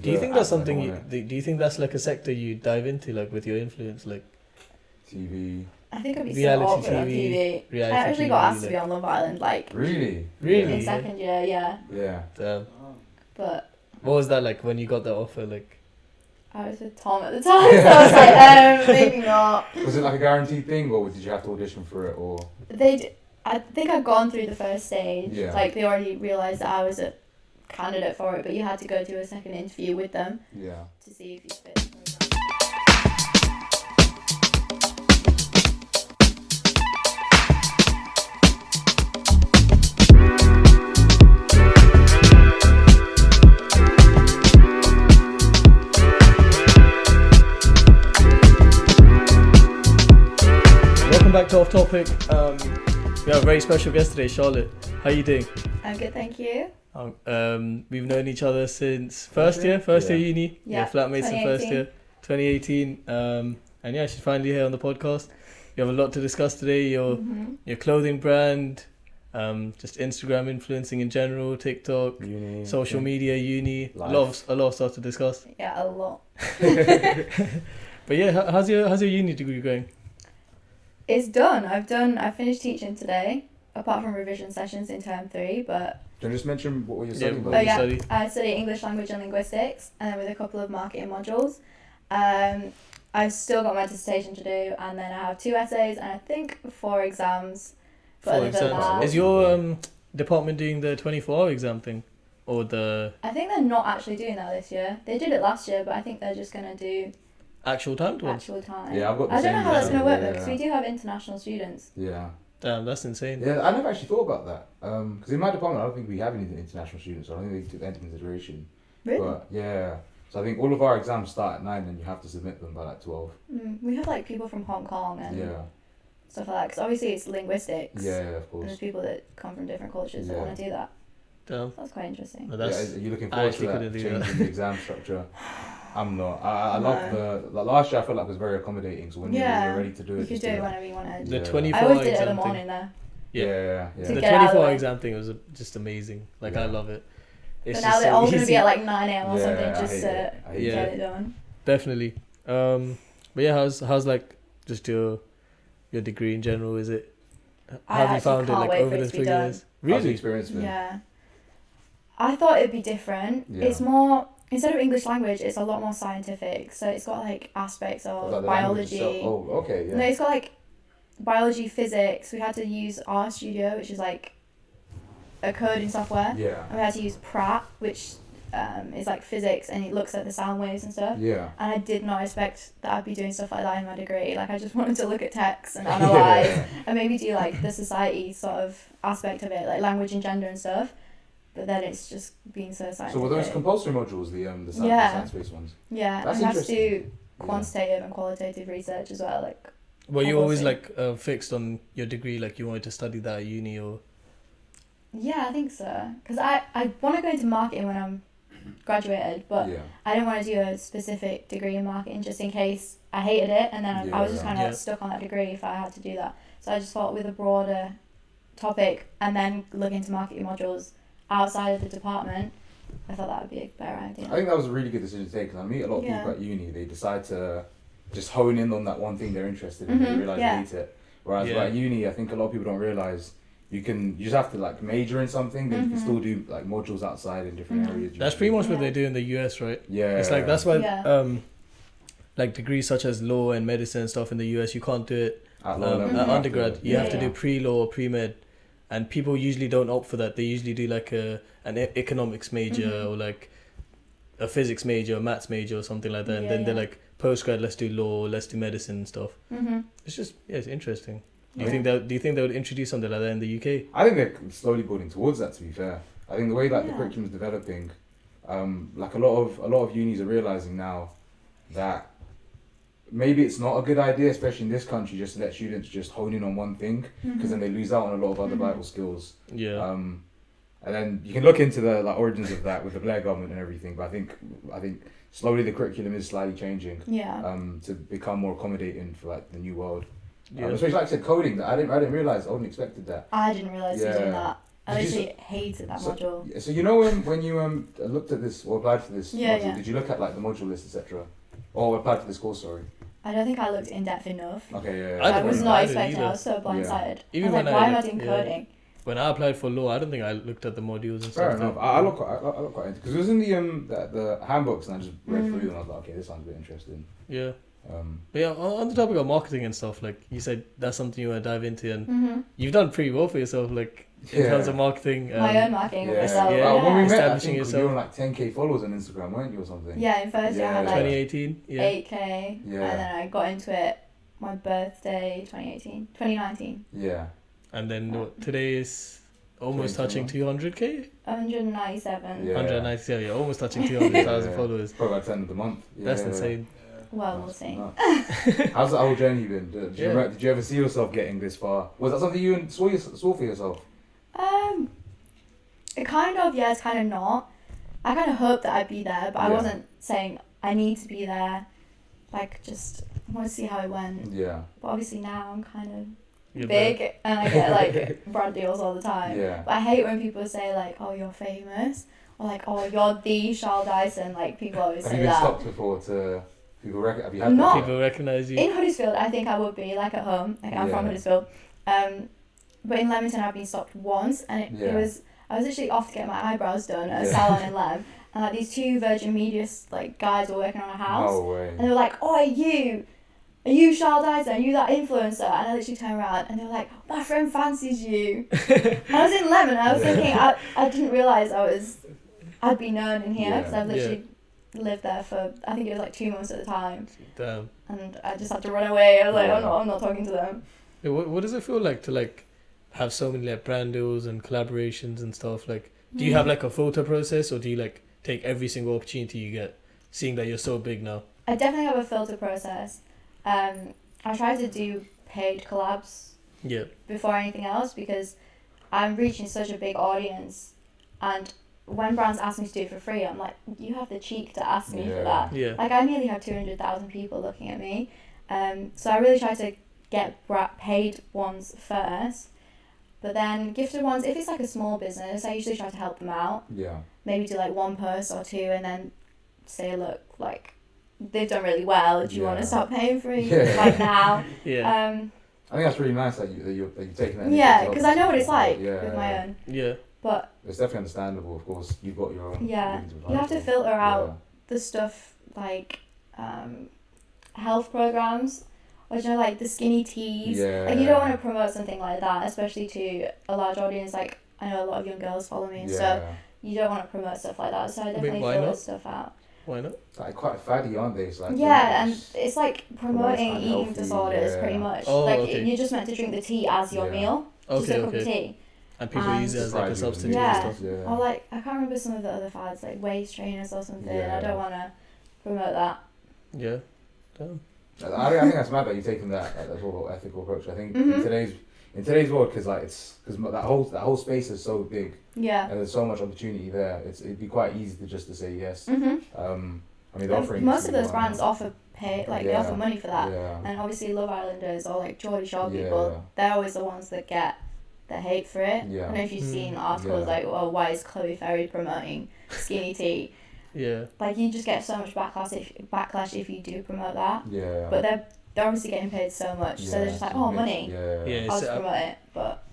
Do you think that's something? Do you think that's like a sector you dive into, like with your influence, like TV? I think I'd be so Reality awkward on TV, TV. I reality actually TV, got asked to like- be on Love Island, like Really? Really? in second year, yeah. Yeah. But What was that like when you got the offer? Like, I was with Tom at the time, so I was like, maybe not. Was it like a guaranteed thing, or did you have to audition for it, or? I think I'd gone through the first stage. Yeah. Like they already realised that I was a candidate for it, but you had to go to a second interview with them Yeah. to see if you fit. welcome back to Off Topic. We have a very special guest today, Charlotte. How you doing? I'm good, thank you. We've known each other since first year uni. Yeah, Flatmates in first year, 2018. And yeah, she's finally here on the podcast. We have a lot to discuss today. Your clothing brand, just Instagram influencing in general, TikTok, Uni, social media, uni, a lot of stuff to discuss. Yeah, a lot. But yeah, how's your uni degree going? It's done. I finished teaching today, apart from revision sessions in term 3, but... Can you just mention what you're studying? what you study? I study English language and linguistics, and then with a couple of marketing modules. I've still got my dissertation to do, and then I have 2 essays, and I think 4 exams. But other than that, Is your department doing the 24-hour exam thing? Or the... I think they're not actually doing that this year. They did it last year, but I think they're just going to do... actual timed ones? Actual time. Yeah, I've got the I don't know same how that's exam, going to work, yeah, though, because we do have international students. Yeah. Damn, that's insane. Yeah, I never actually thought about that. Because in my department, I don't think we have any international students, so I don't think they took that into consideration. Really? But yeah, so I think all of our exams start at 9 and you have to submit them by like 12. We have like people from Hong Kong and stuff like that, because obviously it's linguistics. Yeah, of And course. there's people that come from different cultures that want to do that. Damn. So that's quite interesting. No, Are you looking forward to that changing the exam structure? I'm not. I love last year I felt like it was very accommodating, so when you're ready to do it, you could do it whenever you wanted. The Yeah. 24 I always did it in exam the thing. morning there. Yeah. To The get out of the 24 way. exam thing was just amazing. Like, I love it. It's But now just they're so all going to easy. be at like 9 a.m. or Yeah, something I just hate to it. I hate Yeah. get it done. Definitely. But yeah, how's like just your degree in general? Is it? I How have you actually found it can't like wait over for it the to be 3 done. years? How's the Really? experience been? Yeah. I thought it'd be different. Yeah. It's more, instead of English language, it's a lot more scientific. So it's got like aspects of Like the language biology. itself? Oh, okay, yeah. No, it's got like biology, physics. We had to use RStudio, which is like a coding software. Yeah. And we had to use Pratt, which is like physics, and it looks at the sound waves and stuff. Yeah. And I did not expect that I'd be doing stuff like that in my degree. Like, I just wanted to look at text and analyse and maybe do like the society sort of aspect of it, like language and gender and stuff. But then it's just being so scientific. So were those compulsory modules, the Yeah. science-based ones? Yeah, That's and you have to interesting. do quantitative and qualitative research as well. Like, Were you I've always also- like fixed on your degree? Like you wanted to study that at uni or? yeah, I think so. Because I want to go into marketing when I'm graduated, but Yeah. I didn't want to do a specific degree in marketing just in case I hated it, and then I was just kind of stuck on that degree if I had to do that. So I just thought with a broader topic and then look into marketing modules outside of the department, I thought that would be a better idea. I think that was a really good decision to take, because I meet a lot of people at uni, they decide to just hone in on that one thing they're interested in, and they realise they hate it. Whereas at uni, I think a lot of people don't realise you just have to like major in something, then you can still do like modules outside in different areas. That's pretty much what they do in the US, right? Yeah. It's like that's why like degrees such as law and medicine and stuff in the US, you can't do it at at undergrad. You have to Yeah. do pre-law or pre-med, and people usually don't opt for that. They usually do like an economics major or like a physics major, a maths major or something like that. And then they're like, postgrad, let's do law, let's do medicine and stuff. It's just it's interesting. Do you think they would introduce something like that in the UK? I think they're slowly building towards that, to be fair. I think the way that the curriculum is developing, like a lot of unis are realising now that maybe it's not a good idea, especially in this country, just to let students just hone in on one thing, because then they lose out on a lot of other vital skills. Yeah. And then you can look into the like origins of that with the Blair government and everything. But I think slowly the curriculum is slightly changing. Yeah. To become more accommodating for like the new world. Yeah. Especially like I said, coding. I didn't realize. I wouldn't expected that. I didn't realise you were doing that. I literally hated that module. So you know when you looked at this or applied for this module, did you look at like the module list, etc., or applied for this course? Sorry. I don't think I looked in depth enough. Okay, yeah. I was not expecting. I was so blindsided. Even I was like, why am I doing coding? When I applied for law, I don't think I looked at the modules and Fair stuff. enough. I look quite into because it was in the handbooks and I just read through them and I was like, okay, this sounds a bit interesting. Yeah. But yeah, on the topic of marketing and stuff, like you said, that's something you want to dive into, and you've done pretty well for yourself, like in terms of marketing. My own marketing of myself. When we met, establishing you yourself. were on like 10k followers on Instagram, weren't you, or something? Yeah, in first year I had like 2018. 8k, and then I got into it my birthday 2019. Yeah. And then today is almost touching 200k. 197. Yeah. 197, yeah, almost touching 200,000 followers. Probably by the end of the month. That's insane. Well, we'll see. How's the whole journey been? Did you ever see yourself getting this far? Was that something you saw for yourself? It kind of, yeah, it's kind of not. I kind of hoped that I'd be there, but I wasn't saying I need to be there. Like, just I want to see how it went. Yeah. But obviously now I'm kind of big and I get like brand deals all the time. Yeah. But I hate when people say like, oh, you're famous, or like, oh, you're the Charlotte Dyson. Like, people always say that. Have you been stopped before to people have you had Not that? People recognize you? In Huddersfield, I think I would be, like at home. Like, I'm from Huddersfield. But in Leamington, I've been stopped once, and it was, I was literally off to get my eyebrows done at a salon in Lem, and like these two Virgin Media like guys were working on a house. No way. And they were like, oh, are you Charlotte Dyson? Are you that influencer? And I literally turned around and they were like, my friend fancies you. And I was in Lem and I was thinking, I didn't realise I'd be known in here because I've literally lived there for, I think it was like 2 months at a time. Damn. And I just had to run away. I was like, I'm not talking to them. Yeah, what does it feel like to like have so many like brand deals and collaborations and stuff? Like, do you have like a filter process, or do you like take every single opportunity you get, seeing that you're so big now? I definitely have a filter process. I try to do paid collabs before anything else because I'm reaching such a big audience, and when brands ask me to do it for free, I'm like, you have the cheek to ask me for that. Yeah. Like, I nearly have 200,000 people looking at me. So I really try to get paid ones first, but then gifted ones, if it's like a small business, I usually try to help them out. Yeah. Maybe do like one post or two and then say, look, like, they've done really well. Do you want to start paying for it like now? Yeah. I think that's really nice that you're taking that. Yeah, because I know what it's like with my own. Yeah. But it's definitely understandable. Of course, you've got your own. Yeah, you have to filter out the stuff like health programs, or you know, like the skinny teas. Yeah. Like, you don't want to promote something like that, especially to a large audience. Like, I know a lot of young girls follow me and stuff. You don't want to promote stuff like that. So I definitely filter stuff out. Why not? Like quite fatty, aren't they? It's like and it's like promoting eating disorders pretty much. Oh, like okay. you're just meant to drink the tea as your meal. Just a cup of tea. And people use it as like a substitute and stuff. Or like, I can't remember some of the other fads, like waist trainers or something. I don't want to promote that. Yeah. Damn. I think that's mad that you're taking that sort of ethical approach. I think in today's world, because that whole space is so big. Yeah. And there's so much opportunity there. It'd be quite easy to say yes. I mean, they're offering. Most of those brands offer they offer money for that. Yeah. And obviously, Love Islanders or like Geordie Shore people, they're always the ones that get the hate for it. Yeah. I don't know if you've seen articles like, well, why is Chloe Ferry promoting skinny tea? Yeah. Like, you just get so much backlash if you do promote that. Yeah. But they're obviously getting paid so much, so they're just like, oh, money. Yeah. I'll just promote it. But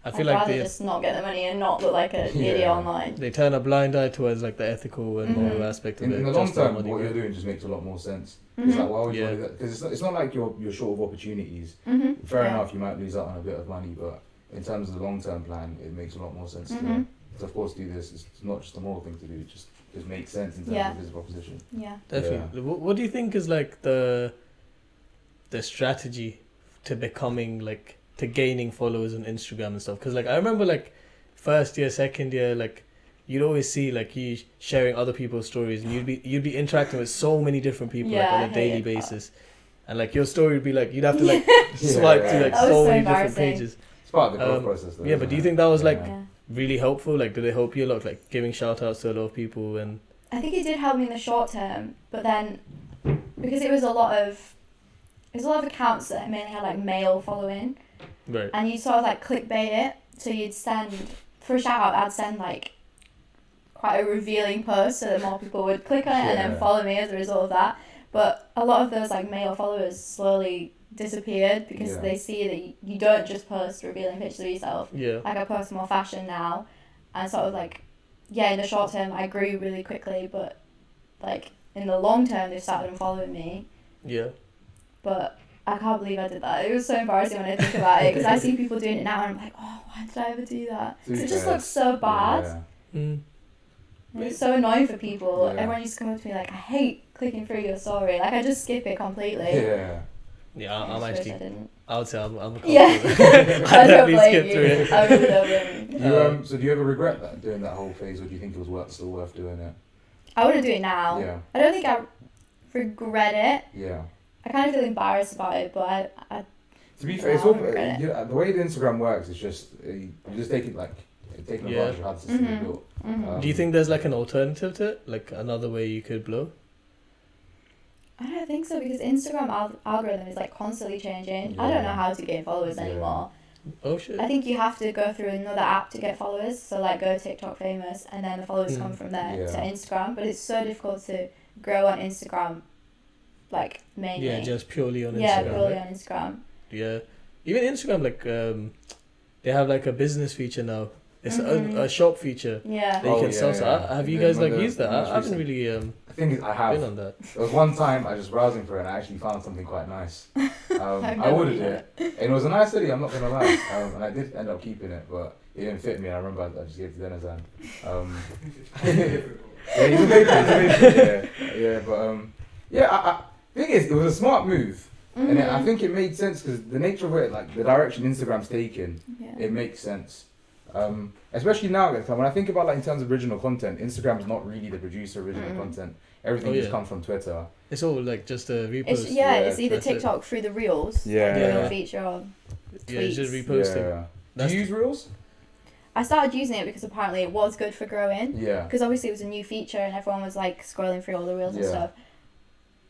I feel like they just not get the money and not look like an idiot online. They turn a blind eye towards like the ethical and moral aspect of it. In the long term, what you're doing just makes a lot more sense. It's like, why would you do that? Because it's not like you're short of opportunities. Fair enough, you might lose out on a bit of money, but in terms of the long term plan, it makes a lot more sense to of course do this. It's not just a moral thing to do. It just makes sense in terms of business proposition. Yeah. Definitely. Yeah. What do you think is like the strategy to becoming like to gaining followers on Instagram and stuff? Because like I remember like first year, second year, like you'd always see like you sharing other people's stories, and you'd be interacting with so many different people like on a daily basis, and like your story would be like you'd have to like swipe through like so many different pages. It's part of the growth process though. Yeah, but do you think that was like really helpful? Like, did it help you a lot? Like giving shout outs to a lot of people? And I think it did help me in the short term, but then because it was a lot of accounts that mainly had like male following, right, and you sort of like clickbait it, so you'd send for a shout out, I'd send like quite a revealing post so that more people would click on it and then follow me as a result of that. But a lot of those like male followers slowly disappeared because they see that you don't just post revealing pictures of yourself. Yeah. Like I post more fashion now, and sort of like, yeah, in the short term I grew really quickly, but like in the long term they started unfollowing me. Yeah. But I can't believe I did that. It was so embarrassing when I think about it because I see people doing it now and I'm like, oh, why did I ever do that? It just looks so bad. Mm. It's so annoying for people. Yeah. Everyone used to come up to me like, I hate clicking through your story. Like I just skip it completely. Yeah. Yeah, I'm I actually. I didn't. I would say I'm a Yeah. I don't definitely blame skip you. through it. I really don't blame you. So do you ever regret that doing that whole phase, or do you think it was still worth doing it? I wouldn't do it now. Yeah. I don't think I regret it. Yeah. I kind of feel embarrassed about it, but I To be fair, I it's all wouldn't regret the way the Instagram works. It's just you just take it like taking advantage of how the system is built. Mhm. Do you think there's like an alternative to it, like another way you could blow? I don't think so because Instagram algorithm is like constantly changing. I don't know how to gain followers anymore. Oh shit. I think you have to go through another app to get followers. So like go TikTok famous and then the followers come from there to Instagram. But it's so difficult to grow on Instagram, like mainly. Yeah, just purely on Instagram. Yeah, purely right? on Instagram. Yeah, even Instagram, like they have like a business feature now. It's Mhm. a shop feature Yeah. that you can sell. So have you guys like used that? I haven't really The thing is, I been have. on that. There was one time I was just browsing for it and I actually found something quite nice. I ordered it. And it was a nice hoodie, I'm not gonna lie. And I did end up keeping it, but it didn't fit me. And I remember I just gave it to Denizan. Yeah, he's a big fan. Yeah, but thing is, it was a smart move. Mhm. And I think it made sense because the nature of it, like the direction Instagram's taken, Yeah. it makes sense. Especially now, when I think about like in terms of original content, Instagram's not really the producer of original content. Everything just comes from Twitter. It's all like just a repost. It's either that's it. TikTok through the reels, Yeah. like the reel Yeah. feature or Yeah, it's just tweets. reposting. Yeah. Do That's you use Reels? I started using it because apparently it was good for growing. Yeah. Because obviously it was a new feature and everyone was like scrolling through all the reels and Yeah. stuff.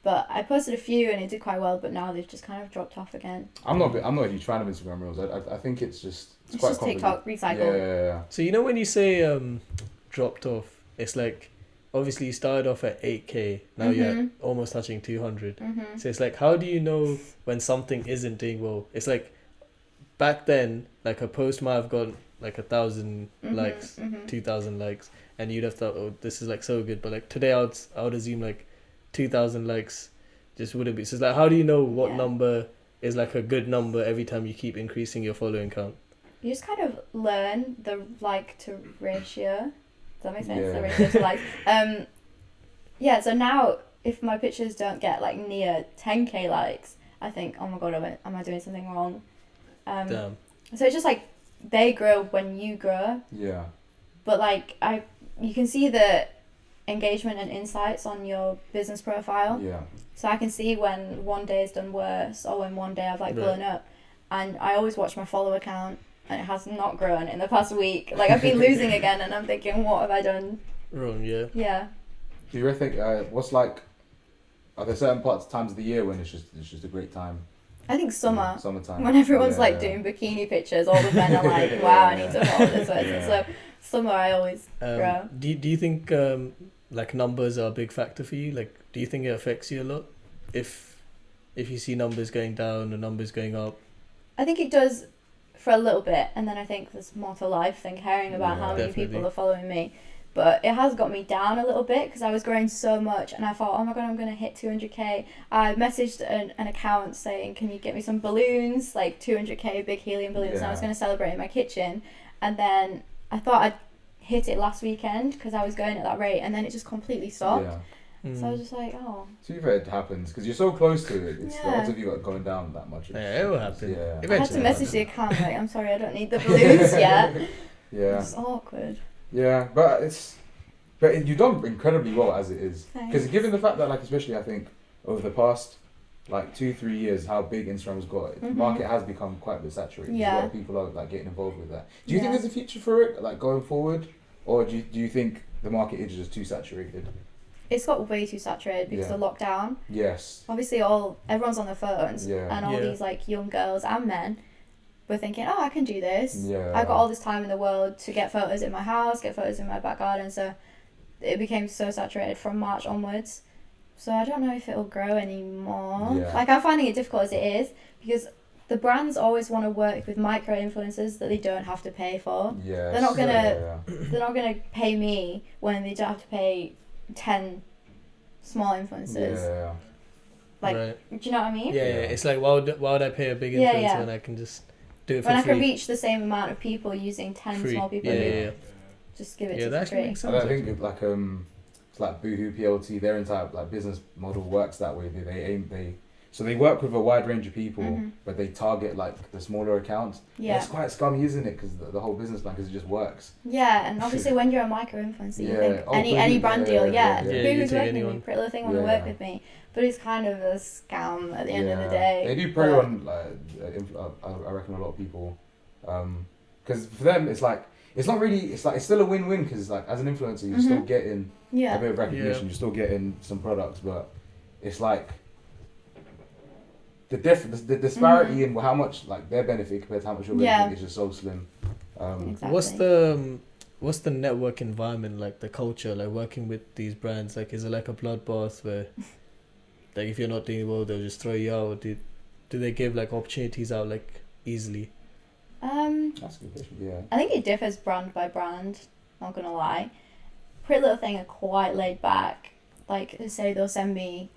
But I posted a few and it did quite well, but now they've just kind of dropped off again. I'm not a huge fan of Instagram Reels. I think it's quite Just complicated. TikTok recycled. Yeah. So you know when you say dropped off, it's like obviously you started off at 8K, now you're almost touching 200. Mhm. So it's like, how do you know when something isn't doing well? It's like back then, like a post might have got like 1,000 likes, 2,000 likes, and you'd have thought, oh, this is like so good. But like today, I would assume like 2,000 likes just wouldn't be. So it's like, how do you know what number is like a good number every time you keep increasing your following count? You just kind of learn the like to ratio. Does that make sense? Yeah. The ratio to likes. Yeah, so now if my pictures don't get like near 10k likes, I think, oh my god, am I doing something wrong? Damn. So it's just like they grow when you grow, Yeah. but like you can see the engagement and insights on your business profile. Yeah. So I can see when one day has done worse or when one day I've like Right. blown up. And I always watch my follower count and it has not grown in the past week. Like I've been losing again and I'm thinking, what have I done? Wrong, yeah. Yeah. Do you think what's like? Are there certain times of the year when it's just a great time? I think summer. Summertime. When everyone's Yeah, like yeah. doing bikini pictures, all the men are like, wow, I need to follow this person. Yeah. So summer I always grow. Do you think like numbers are a big factor for you? Like, do you think it affects you a lot if you see numbers going down or numbers going up? I think it does for a little bit, and then I think there's more to life than caring about Yeah. how many Definitely. people are following me. But it has got me down a little bit because I was growing so much and I thought, oh my god, I'm going to hit 200k. I messaged an account saying, can you get me some balloons, like 200k big helium balloons, and I was Yeah. going to celebrate in my kitchen. And then I thought I'd hit it last weekend because I was going at that rate, and then it just completely stopped. Yeah. So I was just like, oh. To be fair, it happens because you're so close to it. It's Yeah. the odds of you going down that much. Yeah, it will happen. Yeah. I had to Eventually. message the account like, I'm sorry, I don't need the balloons yet. Yeah. It's awkward. Yeah, but you've done incredibly well as it is. Because Thanks. given the fact that, like, especially I think over the past like 2-3 years, how big Instagram's got, the market has become quite a bit saturated. A lot of people are like getting involved with that. Do you think there's a future for it, like going forward, or do you think the market is just too saturated? It's got way too saturated because of lockdown. Yes. Obviously, everyone's on their phones, and all these like young girls and men were thinking, oh, I can do this. Yeah. I got all this time in the world to get photos in my house, get photos in my back garden. So it became so saturated from March onwards. So I don't know if it'll grow anymore. Yeah. Like, I'm finding it difficult as it is because the brands always want to work with micro influencers that they don't have to pay for. Yeah. They're not gonna pay me when they don't have to pay 10 small influencers. Yeah. Like, right. do you know what I mean? Yeah, it's like why would I pay a big influencer when I can just do it for when free? I can reach the same amount of people using 10 free. small people, just give it to that free. makes And sense. I think it's like Boohoo PLT. Their entire like business model works that way. So they work with a wide range of people, but they target like the smaller accounts. Yeah. And it's quite scummy, isn't it? Because the whole business plan, because it just works. Yeah, and obviously when you're a micro influencer, you think Oh, any brand deal, you Boohoo's take working anyone. with me, Pretty Little Thing want to work with me, but it's kind of a scam at the end of the day. They do prey on like I reckon a lot of people, because for them it's like it's not really it's still a win-win because like as an influencer you're still getting a bit of recognition, you're still getting some products, but it's like the disparity in how much like their benefit compared to how much your benefit is just so slim. Exactly. What's the network environment like, the culture, like working with these brands? Like, is it like a bloodbath where like if you're not doing well they'll just throw you out? Or do they give like opportunities out like easily? That's a good question. Yeah. I think it differs brand by brand, not gonna lie. Pretty Little Thing are quite laid back. Like, say they'll send me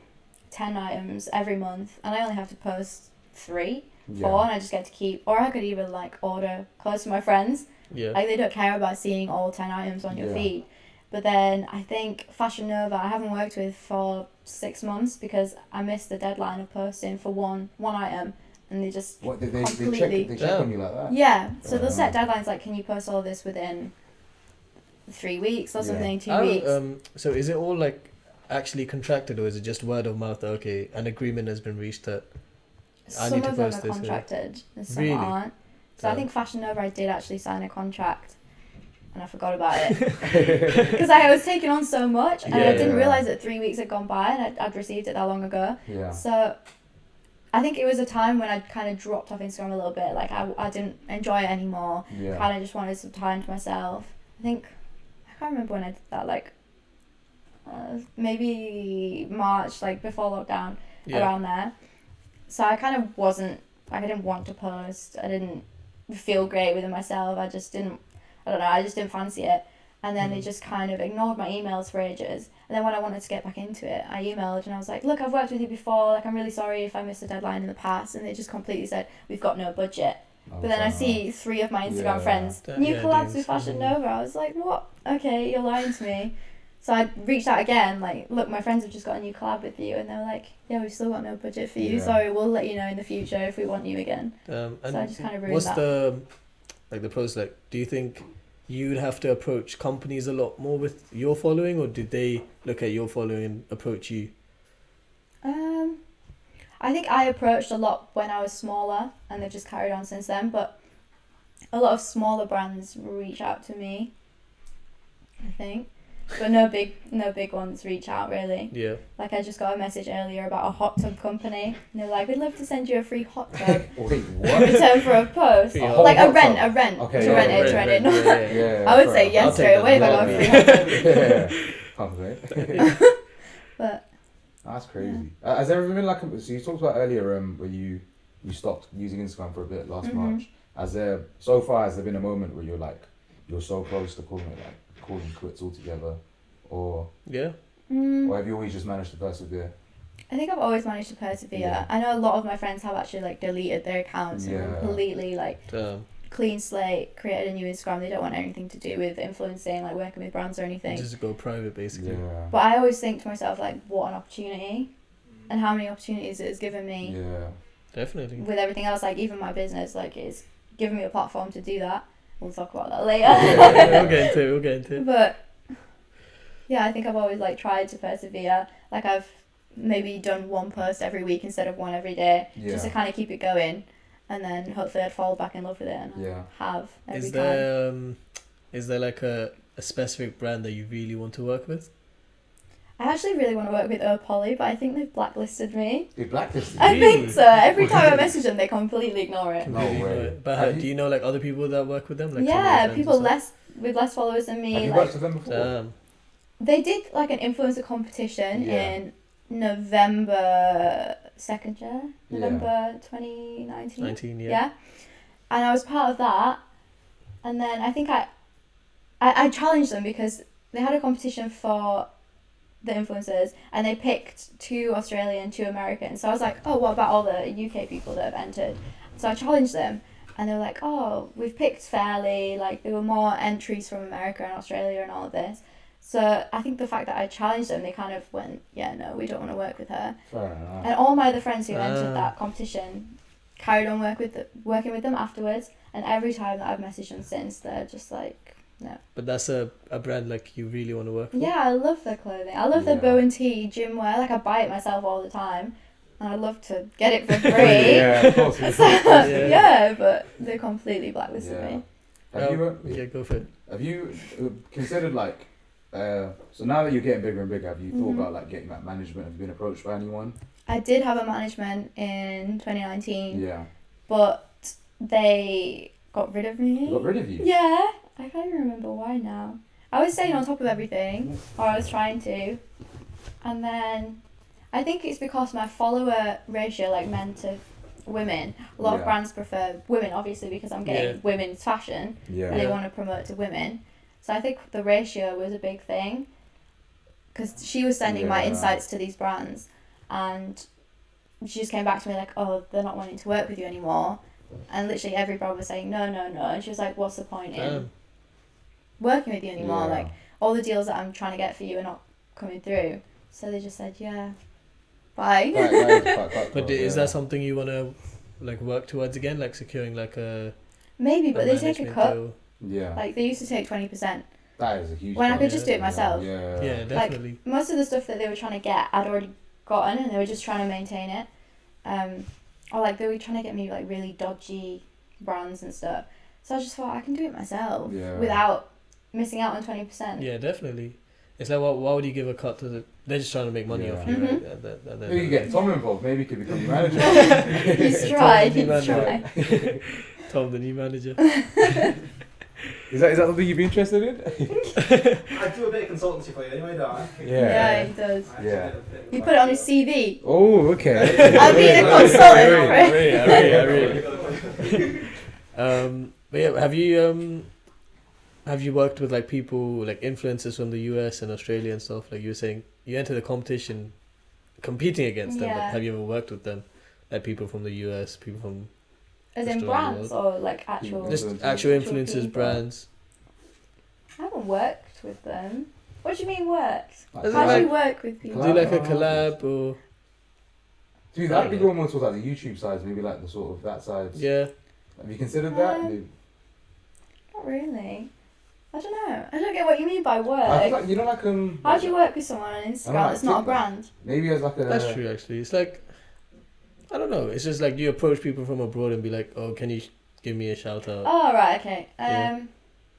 10 items every month and I only have to post 3, 4, and I just get to keep, or I could even like order clothes to my friends. Like, they don't care about seeing all 10 items on your feed. But then I think Fashion Nova I haven't worked with for 6 months because I missed the deadline of posting for one item, and they just they check on you like that? Yeah, so they'll set deadlines like, can you post all this within 3 weeks or something, 2 weeks. So is it all like actually contracted, or is it just word of mouth that, okay, an agreement has been reached that I some need to of them post are this? contracted and some Really? aren't. So I think Fashion Nova I did actually sign a contract and I forgot about it because I was taking on so much and I didn't realise that 3 weeks had gone by and I'd received it that long ago. So I think it was a time when I'd kind of dropped off Instagram a little bit. Like, I didn't enjoy it anymore. Kind of just wanted some time to myself. I think, I can't remember when I did that, like maybe March, like before lockdown, around there. So I kind of wasn't, like, I didn't want to post. I didn't feel great within myself. I just didn't fancy it. And then they just kind of ignored my emails for ages. And then when I wanted to get back into it, I emailed and I was like, look, I've worked with you before. Like, I'm really sorry if I missed a deadline in the past. And they just completely said, we've got no budget. But then I see 3 of my Instagram friends, new collabs with Fashion Nova. I was like, what? Okay, you're lying to me. So I reached out again, like, look, my friends have just got a new collab with you. And they were like, yeah, we've still got no budget for you. Sorry, we'll let you know in the future if we want you again. And so I just kind of ruined what's that. the process like? Do you think you'd have to approach companies a lot more with your following, or did they look at your following and approach you? I think I approached a lot when I was smaller, and they've just carried on since then. But a lot of smaller brands reach out to me, I think, but no big ones reach out really. Yeah. Like, I just got a message earlier about a hot tub company, and they're like, we'd love to send you a free hot tub. Wait, what? in return for a post. Like a rent. Okay, to rent it. Yeah, I would say yes straight away if I got a free hot tub. But that's crazy. Has there ever been like so you talked about earlier where you stopped using Instagram for a bit last March. Has there been a moment where you're so close to calling quits altogether, or or have you always just managed to persevere? I think I've always managed to persevere. I know a lot of my friends have actually like deleted their accounts and completely like clean slate, created a new Instagram. They don't want anything to do with influencing, like working with brands or anything. Just go private, basically. But I always think to myself, like, what an opportunity, and how many opportunities it has given me. Definitely. With everything else, like even my business, like, it's given me a platform to do that. We'll talk about that later. We'll get into it. But yeah, I think I've always like tried to persevere. Like, I've maybe done one post every week instead of one every day, just to kind of keep it going. And then hopefully I'd fall back in love with it and have every time. Is there like a specific brand that you really want to work with? I actually really want to work with Poly, but I think they've blacklisted me. They blacklisted you? I think so. Every time I message them, they completely ignore it. No way. But do you know like other people that work with them? Like Yeah, people with less followers than me. Have you like, worked with them before? They did like an influencer competition in November 2nd year, November 2019. 19, Yeah, and I was part of that, and then I think I challenged them because they had a competition for the influencers, and they picked 2 Australian, 2 American. So I was like, oh, what about all the UK people that have entered? So I challenged them, and they were like, oh, we've picked fairly. Like there were more entries from America and Australia and all of this. So I think the fact that I challenged them, they kind of went, yeah, no, we don't want to work with her. Fair enough. And all my other friends who entered that competition carried on working with them afterwards. And every time that I've messaged them since, they're just like, no. But that's a brand like you really want to work with? Yeah, I love their clothing. I love their bow and tee gym wear. Like I buy it myself all the time. And I'd love to get it for free. Yeah, of course. Yeah, but they completely blacklisted me. Have you, yeah, go for it. Have you considered like, so now that you're getting bigger and bigger, have you thought about like getting that management? Have you been approached by anyone? I did have a management in 2019. Yeah. But they got rid of me. They got rid of you? Yeah. I can't even remember why now. I was staying on top of everything, or I was trying to. And then I think it's because my follower ratio, like men to women, a lot of brands prefer women, obviously, because I'm getting women's fashion. Yeah. And they want to promote to women. So I think the ratio was a big thing. Because she was sending my insights to these brands. And she just came back to me like, oh, they're not wanting to work with you anymore. And literally every brand was saying, no. And she was like, what's the point in working with you anymore? Like, all the deals that I'm trying to get for you are not coming through. So they just said, yeah, bye. But is that something you want to like work towards again, like securing like a maybe, but they take a cut. Yeah. Like they used to take 20%. That is a huge. When I could just do it myself. Yeah, definitely. Like, most of the stuff that they were trying to get, I'd already gotten, and they were just trying to maintain it. Or like they were trying to get me like really dodgy brands and stuff. So I just thought I can do it myself without missing out on 20%. Yeah, definitely. It's like, why would you give a cut to the... They're just trying to make money off you, right? Maybe you get Tom involved. Maybe he could become your manager. He's tried. Tom, the new manager. Is that something you'd be interested in? I do a bit of consultancy for you anyway, don't I? Yeah, he does. Yeah. You put it on his CV. Oh, okay. I've been a consultant for it. But yeah, have you worked with like people, like influencers from the US and Australia and stuff? Like you were saying, you entered the competition competing against them, but have you ever worked with them? Like people from the US, people from... As in brands or like actual... Just actual influencers, brands. I haven't worked with them. What do you mean worked? Like, how do you work with people? Do like a collab or... Dude, that'd be going more towards like the YouTube side, maybe like the sort of that side. Yeah. Have you considered that? Not really. I don't know. I don't get what you mean by work. I feel like, you know, like how do you work with someone on Instagram? It's not a brand. Maybe as like a... That's true, actually. It's like... I don't know. It's just like you approach people from abroad and be like, "Oh, can you give me a shout out?" Oh right, okay.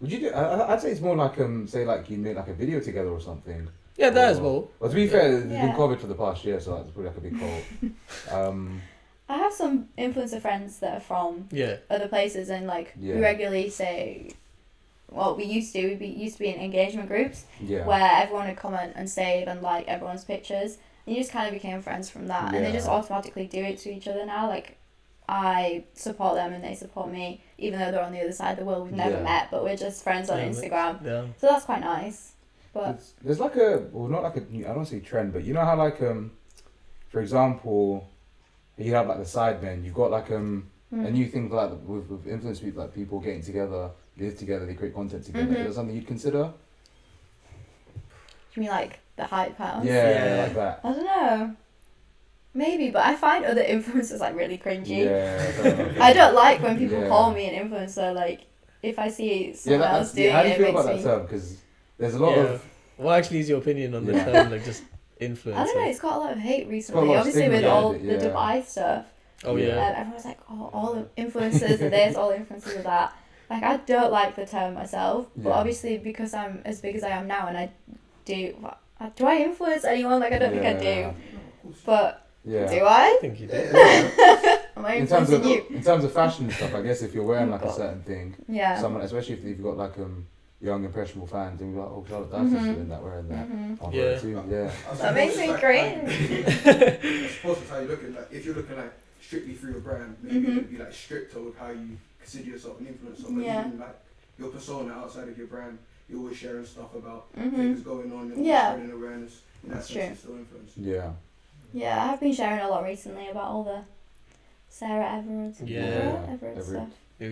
Would you do? I'd say it's more like say like you make like a video together or something. Yeah, that as well. Well, to be fair, it's been COVID for the past year, so that's probably like a big fault. I have some influencer friends that are from other places, and like we regularly say, well, we used to be in engagement groups where everyone would comment and save and like everyone's pictures. And you just kind of became friends from that, and they just automatically do it to each other now. Like, I support them and they support me, even though they're on the other side of the world. We've never met, but we're just friends on Instagram. Yeah. So that's quite nice. But there's like a, well, not like a, I don't say trend, but you know how like for example, you have like the sidemen. You've got like a new thing like with influence people, like people getting together, live together, they create content together. Is that something you'd consider? You mean like the hype house? Yeah, like that. I don't know. Maybe, but I find other influencers like really cringy. Yeah. I don't like when people call me an influencer. Like, if I see someone else doing it, how do you feel it about makes that term? Because there's a lot of... What actually is your opinion on the term, like just influencer? I don't know, it's got a lot of hate recently, obviously with all the Dubai stuff. Oh yeah. Everyone's like, oh, all the influencers are this, all the influencers are that. Like, I don't like the term myself, but obviously because I'm as big as I am now and I Do I influence anyone? Like, I don't think I do. But Yeah. do I? I think you did. Am I In terms influencing of you? in terms of fashion and stuff, I guess if you're wearing Oh, like a God. certain thing, Yeah. someone, especially if you've got like young impressionable fans, and you're like, oh, Charlotte Dyson's Mhm. doing that, wearing that. Mhm. On Yeah. her too, yeah. That makes me cringe. I suppose that's how you're looking. Like, if you're looking like strictly through your brand, maybe Mhm. you'd be like stricter with how you consider yourself an influencer. But Yeah. even like your persona outside of your brand, you're always sharing stuff about Mhm. things going on. You're Yeah. spreading awareness. In that That's sense, true. you're still influenced. Yeah. Yeah, I have been sharing a lot recently about all the Sarah Everard. Yeah. Everard Everard. stuff. Yeah,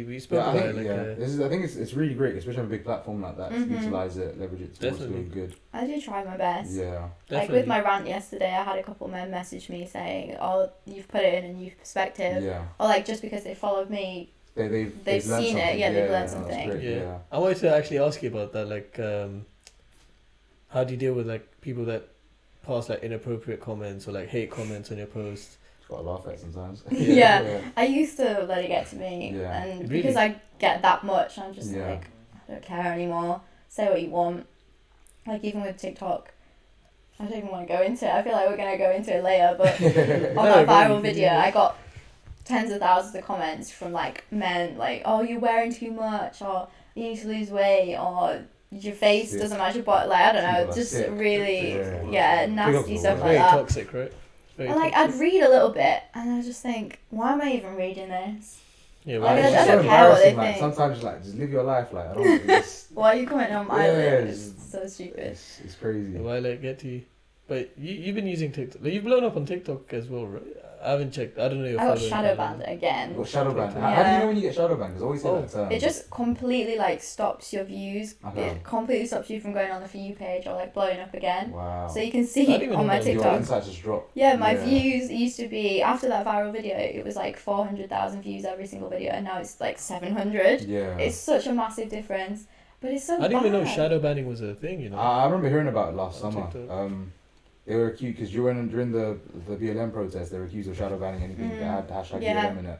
we spoke Yeah, I about think, it. Like, I think it's really great, especially on a big platform like that, to Mhm. utilize it, leverage it towards Definitely. doing good. I do try my best. Yeah. Like definitely. with my rant yesterday, I had a couple men message me saying, "Oh, you've put it in a new perspective," Yeah. or like just because they followed me. They've They've learned seen it, something. yeah, they've learned no, that's something. great, Yeah. yeah. I wanted to actually ask you about that. Like, how do you deal with like people that pass like inappropriate comments or like hate comments on your post? Just gotta laugh at it sometimes. Yeah. I used to let it get to me, Yeah. and Really? because I get that much, I'm just Yeah. like, I don't care anymore. Say what you want. Like even with TikTok, I don't even want to go into it. I feel like we're gonna go into it later, but on No, that viral really, video, yeah. I got tens of thousands of comments from like men, like, "Oh, you're wearing too much," or "You need to lose weight," or "Your face Sick. doesn't match your body." Like I don't know, People are just sick. really, Yeah. nasty TikTok's stuff the like Very that. toxic, right? Very And like toxic. I'd read a little bit, and I just think, why am I even reading this? Yeah, Like, well, I it's don't so care what they embarrassing, like, think. sometimes like just live your life, like I don't it's, Why are you commenting on my Yeah, lip? it's- It's so stupid. it's crazy. why let it get to you? But you've been using TikTok. Like, you've blown up on TikTok as well, right? I haven't checked. I don't know your I got following shadow pattern. banned again. You got shadow ban. TikTok. How do you Yeah. know when you get shadow ban? Because I always say Oh. that term. It just completely like stops your views. Okay. It completely stops you from going on the For You page or like blowing up again. Wow. So you can I see didn't even on know my that was your TikTok. insights just drop. Yeah, my Yeah. views used to be after that viral video. It was like 400,000 views every single video, and now it's like 700. Yeah. It's such a massive difference, but it's so I didn't even know bad. shadow banning was a thing. You know. I remember hearing about it last On summer. TikTok. They were accused because during the BLM protest, they were accused of shadow banning anything Mm. that had hashtag Yeah. BLM in it.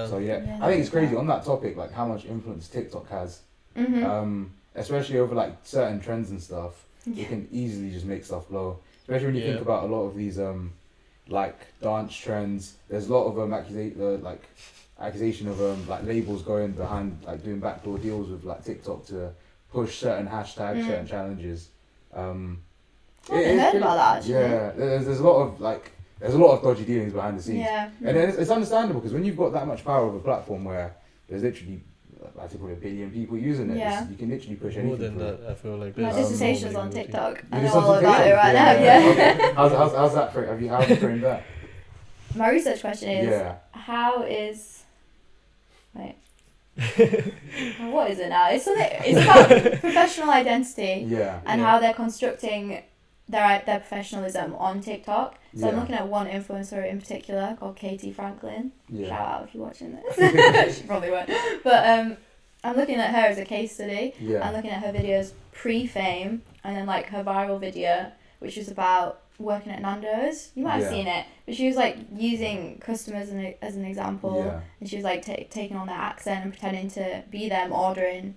So yeah, Yeah, I think it's yeah. crazy on that topic, like how much influence TikTok has, Mhm. especially over like certain trends and stuff. Yeah. It can easily just make stuff blow, especially when you think Yeah. about a lot of these like dance trends. There's a lot of accusation of like labels going behind, like doing backdoor deals with like TikTok to push certain hashtags, Mm. certain challenges. I haven't heard about that actually. Yeah, there's a lot of there's a lot of dodgy dealings behind the scenes, Yeah. and then it's understandable because when you've got that much power of a platform where there's literally, I think probably 1 billion people using it, Yeah. you can literally push More anything. than through it. that, I feel like. My there's dissertation's so on many TikTok. I You know did all something about it different? right now. Yeah. Okay. How's that for? How have you framed that? My research question is, Yeah. how is... Wait. What is it now? It's something. It's about professional identity Yeah. and Yeah. how they're constructing their professionalism on TikTok. So I'm Yeah. looking at one influencer in particular called Katie Franklin. Yeah. Shout out if you're watching this. She probably won't. But I'm looking at her as a case study. Yeah. I'm looking at her videos pre-fame and then like her viral video, which was about working at Nando's. You might have Yeah. seen it, but she was like using customers as an example, Yeah. and she was like taking on their accent and pretending to be them ordering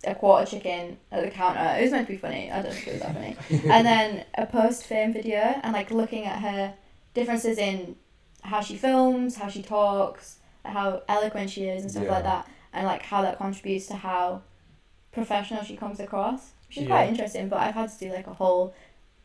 a quarter chicken at the counter. It was meant to be funny. I don't think it was that funny. And then a post-fame video and like looking at her differences in how she films, how she talks, how eloquent she is and stuff Yeah. like that, and like how that contributes to how professional she comes across, which is Yeah. quite interesting. But I've had to do like a whole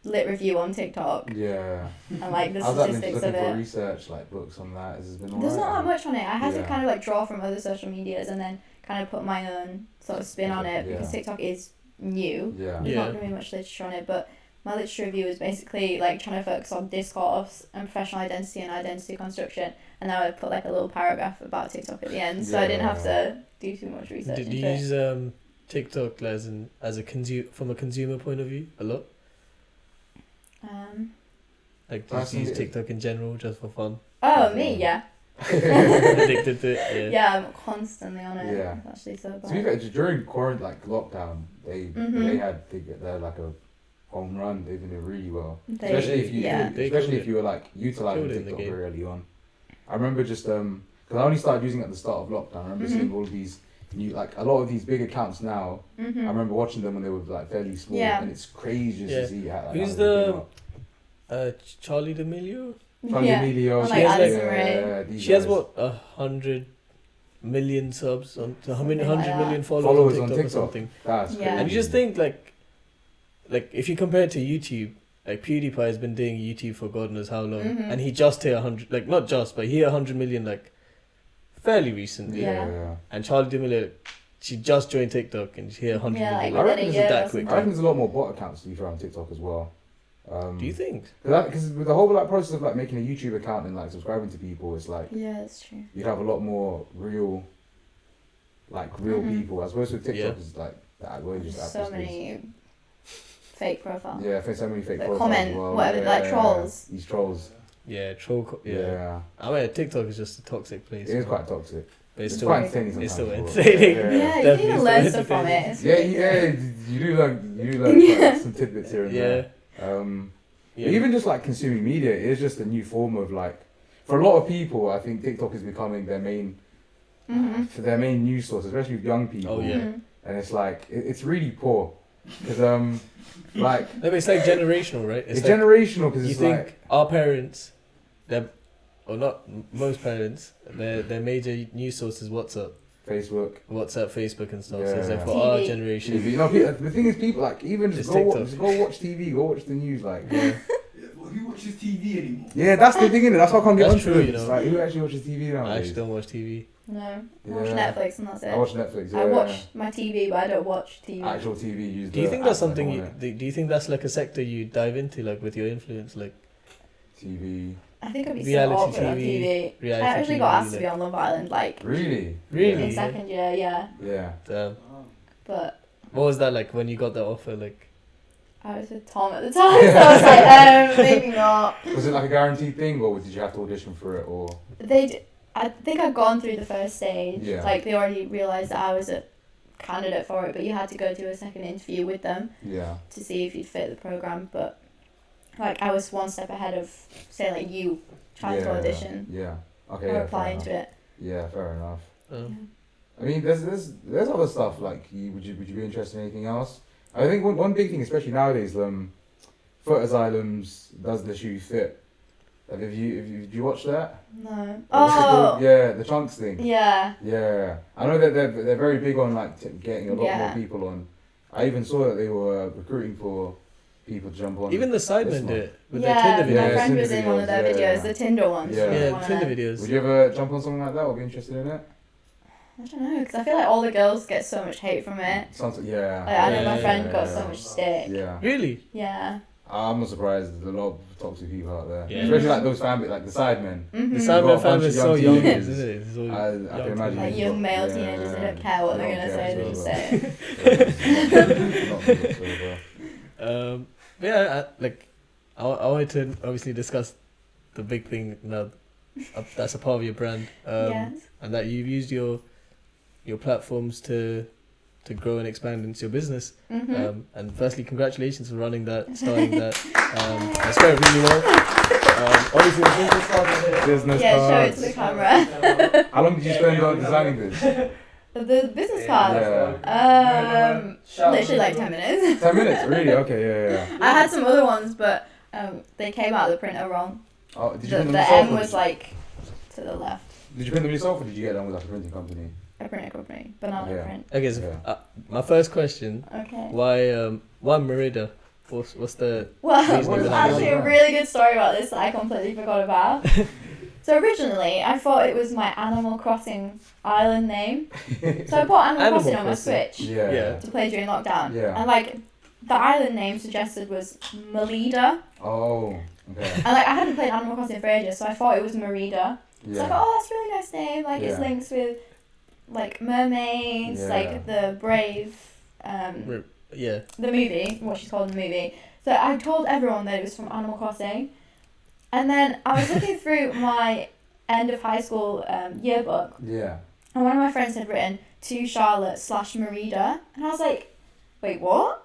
lit review on TikTok Yeah. and like the How's that been statistics looking of for it. research, like books on that? Has it been There's alright? not that much on it. I had to Yeah. kind of like draw from other social medias and then kind of put my own sort of spin on it because Yeah. TikTok is new. Yeah. There's Yeah. not going to be much literature on it, but my literature review is basically like trying to focus on discourse and professional identity and identity construction, and then I would put like a little paragraph about TikTok at the end, so I didn't have to do too much research Do into you it. use TikTok as a from a consumer point of view a lot? Like, do you That's use it. TikTok in general just for fun? Oh, me, yeah. Addicted to it, Yeah, I'm constantly on it. Yeah. It's actually so bad. To be fair, during quarantine, like lockdown, they Mhm. had like a home run. They've been doing really well, They- especially if you yeah. They especially killed if you were like utilizing Killed it in the TikTok game. very early on. I remember just because I only started using it at the start of lockdown. I remember Mhm. seeing all of these like a lot of these big accounts now. I Mm-hmm. remember watching them when they were like fairly small, Yeah. and it's crazy just Yeah. to see how. Like, Who's how they came the up. Charlie D'Amelio? Charlie Emilio, Or like Addison Rae. yeah, these She has guys. what 100 million subs on, how many Something like 100 million that. followers on TikTok or something. That's Yeah. crazy. And you just think like if you compare it to YouTube, like PewDiePie has been doing YouTube for God knows how long, Mhm. and he just hit 100, like not just, but he hit 100 million like fairly recently. Yeah. And Charlie D'Amelio, she just joined TikTok and she hit 100 Yeah, like million. I within reckon a it's year that or quick. I reckon something. there's a lot more bot accounts to be fair on TikTok as well. Do you think? Because with the whole like process of like making a YouTube account and like subscribing to people, it's like Yeah, that's true. you'd have a lot more real Mhm. people. As opposed to TikTok, Yeah. is like that way just So many fake profiles. Yeah, I think so many fake That profiles comment, as well. whatever, like trolls. These trolls. Yeah, yeah. Yeah. I mean, TikTok is just a toxic place. It is quite toxic. But it's It's still, quite entertaining it's sometimes. still as well. entertaining. Yeah, you Definitely can learn still stuff from it. It's Yeah, really yeah, good. you do learn like, some tidbits here and Yeah. there. Yeah. But even just like consuming media, it is just a new form of like, for a lot of people, I think TikTok is becoming their main, Mhm. for their main news source, especially with young people. Oh, yeah. Mhm. And it's like, it's really poor. Because, like, No, but it's like generational, right? it's like, generational because you it's think like, our parents, or not most parents, their major news source is WhatsApp, Facebook. Facebook and stuff. So it's like Yeah. for our TV. generation. TV. No, the thing is, people like even It's just go, TikTok. just go watch TV, go watch the news. Like, Yeah. Yeah, well, who watches TV anymore? yeah, that's the thing, innit? That's why I can't get That's onto true, it. you It's know. like, who actually watches TV I nowadays? actually don't watch TV. No, I watch Yeah. Netflix and that's it. I watch Netflix. Yeah. I watch my TV, but I don't watch TV. actual TV. Use Do you the think that's app, like, something? on it. Do you think that's like a sector you dive into, like with your influence, like TV. I think I'd be so Reality awkward on TV, TV. reality I actually TV, got asked to like- be on Love Island, like Really? Really? in second year, yeah. Yeah. But what was that like when you got that offer? Like, I was with Tom at the time, so I was like, maybe not. Was it like a guaranteed thing, or did you have to audition for it, or? I think I'd gone through the first stage. Yeah. Like they already realised that I was a candidate for it, but you had to go do a second interview with them Yeah. to see if you'd fit the programme. But like I was one step ahead of, say, like you trying to audition Yeah. Okay. or Yeah, apply fair into enough. it. Yeah, fair enough. um, I mean, there's other stuff like would you be interested in anything else? I think one big thing, especially nowadays, Foot Asylums does the shoe fit. Have you did you watch that? No. What's it Oh. called? Yeah, the chunks thing. Yeah. Yeah, I know that they're very big on like getting a lot Yeah. more people on. I even saw that they were recruiting for people to jump on. even the this Sidemen one. do it with Yeah, their Tinder my videos. Yeah, friend was Tinder in one of their videos, videos, yeah. the Tinder ones. Yeah. Yeah, One of Tinder them. videos. Would you ever jump on something like that or be interested in it? I don't know, because I feel like all the girls get so much hate from it. Sounds like, yeah. Like, I know my Yeah, friend yeah, got yeah. so much stick. Yeah. Really? Yeah. I'm not surprised. There's a lot of toxic people out there, Yeah. especially like those family, like the Sidemen. Mm-hmm. The got a Sidemen bunch family of is so young young, teenagers. isn't it? It's all I young can imagine. Like you've young got- male yeah, teenagers, they don't care what they're not gonna say, they care just whatsoever. say it. Not whatsoever. Yeah, I wanted to obviously discuss the big thing now. That's a part of your brand, Yes. and that you've used your platforms to grow and expand into your business. Mm-hmm. And firstly, congratulations for running that, starting that. That's going really well. Obviously, the business card. Business Yeah, show it cards. to the camera. How long did you spend on designing this? The business card. Yeah. Literally like 10 minutes. 10 minutes, really? Okay, yeah. I had some other ones, but they came out of the printer wrong. Oh, did you The print them yourself? M or was like to the left. Did you print them yourself, or did you get them with like a printing company? A printer company, banana Yeah. print. Okay, so Yeah. my first question: Okay. why Merida? What's the Well, reasoning there's behind actually it? a really good story about this that I completely forgot about. So originally, I thought it was my Animal Crossing island name. So I put Animal Animal Crossing on my Crossing. Switch Yeah. Yeah. to play during lockdown. Yeah. And like, the island name suggested was Merida. Oh, okay. And like, I hadn't played Animal Crossing for ages, so I thought it was Merida. So I thought, Yeah. oh, that's a really nice name. Like, it's Yeah. links with like mermaids, Yeah. like the Brave, yeah? the movie, what she's called in the movie. So I told everyone that it was from Animal Crossing. And then I was looking through my end of high school yearbook, Yeah. and one of my friends had written to Charlotte/Merida, and I was like, wait, what?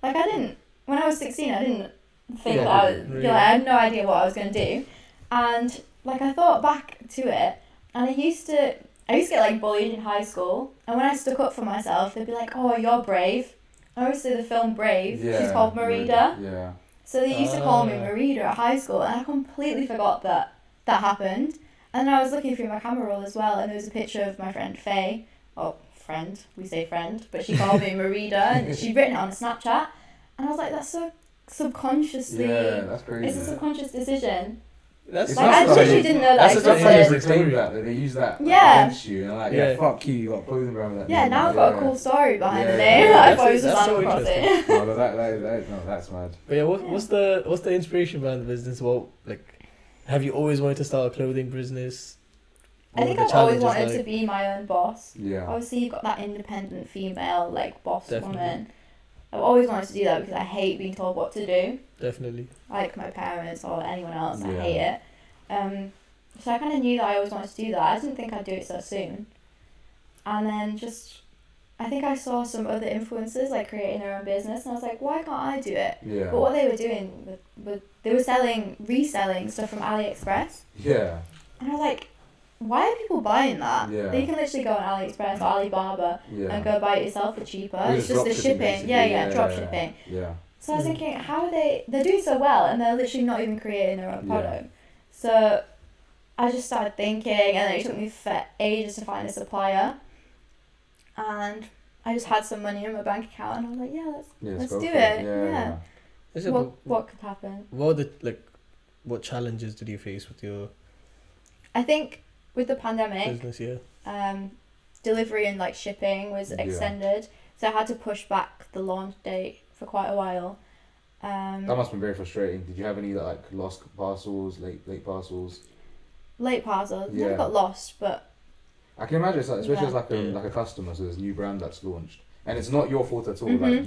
Like, I didn't, when I was 16, I didn't think Yeah, that I was, really. I had no idea what I was going to do. And like, I thought back to it, and I used to I used to get like bullied in high school, and when I stuck up for myself, they'd be like, "Oh, you're brave." And obviously, the film Brave, she's called Merida. Yeah. So they used to call me Merida at high school, and I completely forgot that happened. And then I was looking through my camera roll as well, and there was a picture of my friend Faye. Oh, friend, we say friend, but she called me Merida, and she'd written it on a Snapchat. And I was like, that's so subconsciously. Yeah, that's crazy. It's a subconscious decision. That's Like, I literally didn't know that That's such an existed. interesting that they use that Yeah. against you, and like, yeah, fuck you got clothing brand with that. Yeah, name. now I've got a cool story behind the Yeah. name. Yeah, I that's- thought it was just that's so Animal Crossing. No, but that's mad. But yeah, what's the inspiration behind the business? Well, like, have you always wanted to start a clothing business? I What think were I've the always challenges wanted to be my own boss. Yeah. Obviously, you've got that independent female, like, boss Definitely. woman. I've always wanted to do that because I hate being told what to do. Definitely. Like my parents or anyone else, I Yeah. hate it. So I kind of knew that I always wanted to do that. I didn't think I'd do it so soon. And then I think I saw some other influencers like creating their own business, and I was like, why can't I do it? Yeah. But what they were doing they were reselling stuff from AliExpress, Yeah. and I was like, why are people buying that? Yeah. They can literally go on AliExpress or Alibaba Yeah. and go buy it yourself for cheaper. Or It's just just the drop shipping. basically. Yeah, drop shipping. Yeah. So I was thinking, how are they're doing so well, and they're literally not even creating their own Yeah. product. So I just started thinking, and then it took me for ages to find a supplier. And I just had some money in my bank account, and I was like, yeah, let's go do for it. Yeah. Yeah. Is it, What could happen? what challenges did you face with your I think with the pandemic, business? Yeah. delivery and like shipping was Yeah. extended, so I had to push back the launch date for quite a while. That must have been very frustrating. Did you have any like lost parcels, late parcels? Late parcels, Yeah. never got lost, but I can imagine, it's like, especially Yeah. as like Yeah. a customer, so there's a new brand that's launched, and it's not your fault at all. Mhm. Like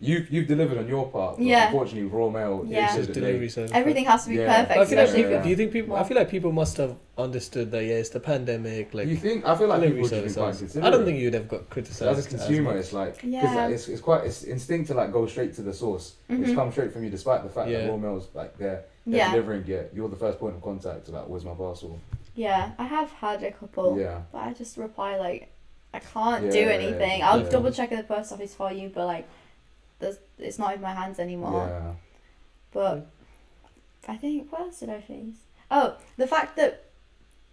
you've delivered on your part. But Yeah. Unfortunately, with Royal Mail, Yeah. It's said just that delivery service. everything has to be Yeah. perfect, I feel like especially Yeah. do you think people? I Well- feel like people must have understood that. Yeah, it's the pandemic. Like you think? I feel like delivery people should be quite services. considerate. I don't think you'd have got criticised As a consumer, much. it's like Yeah. because it's instinct to like go straight to the source. It's Mhm. come straight from you, despite the fact Yeah. that Royal Mail's like they're Yeah. delivering it. You're the first point of contact to like, where's my parcel? Yeah, I have had a couple, Yeah. but I just reply like, I can't Yeah, do yeah, anything. yeah. I'll Yeah. double check at the post office for you, but like, it's not in my hands anymore. Yeah. But I think, what else did I face? Oh, the fact that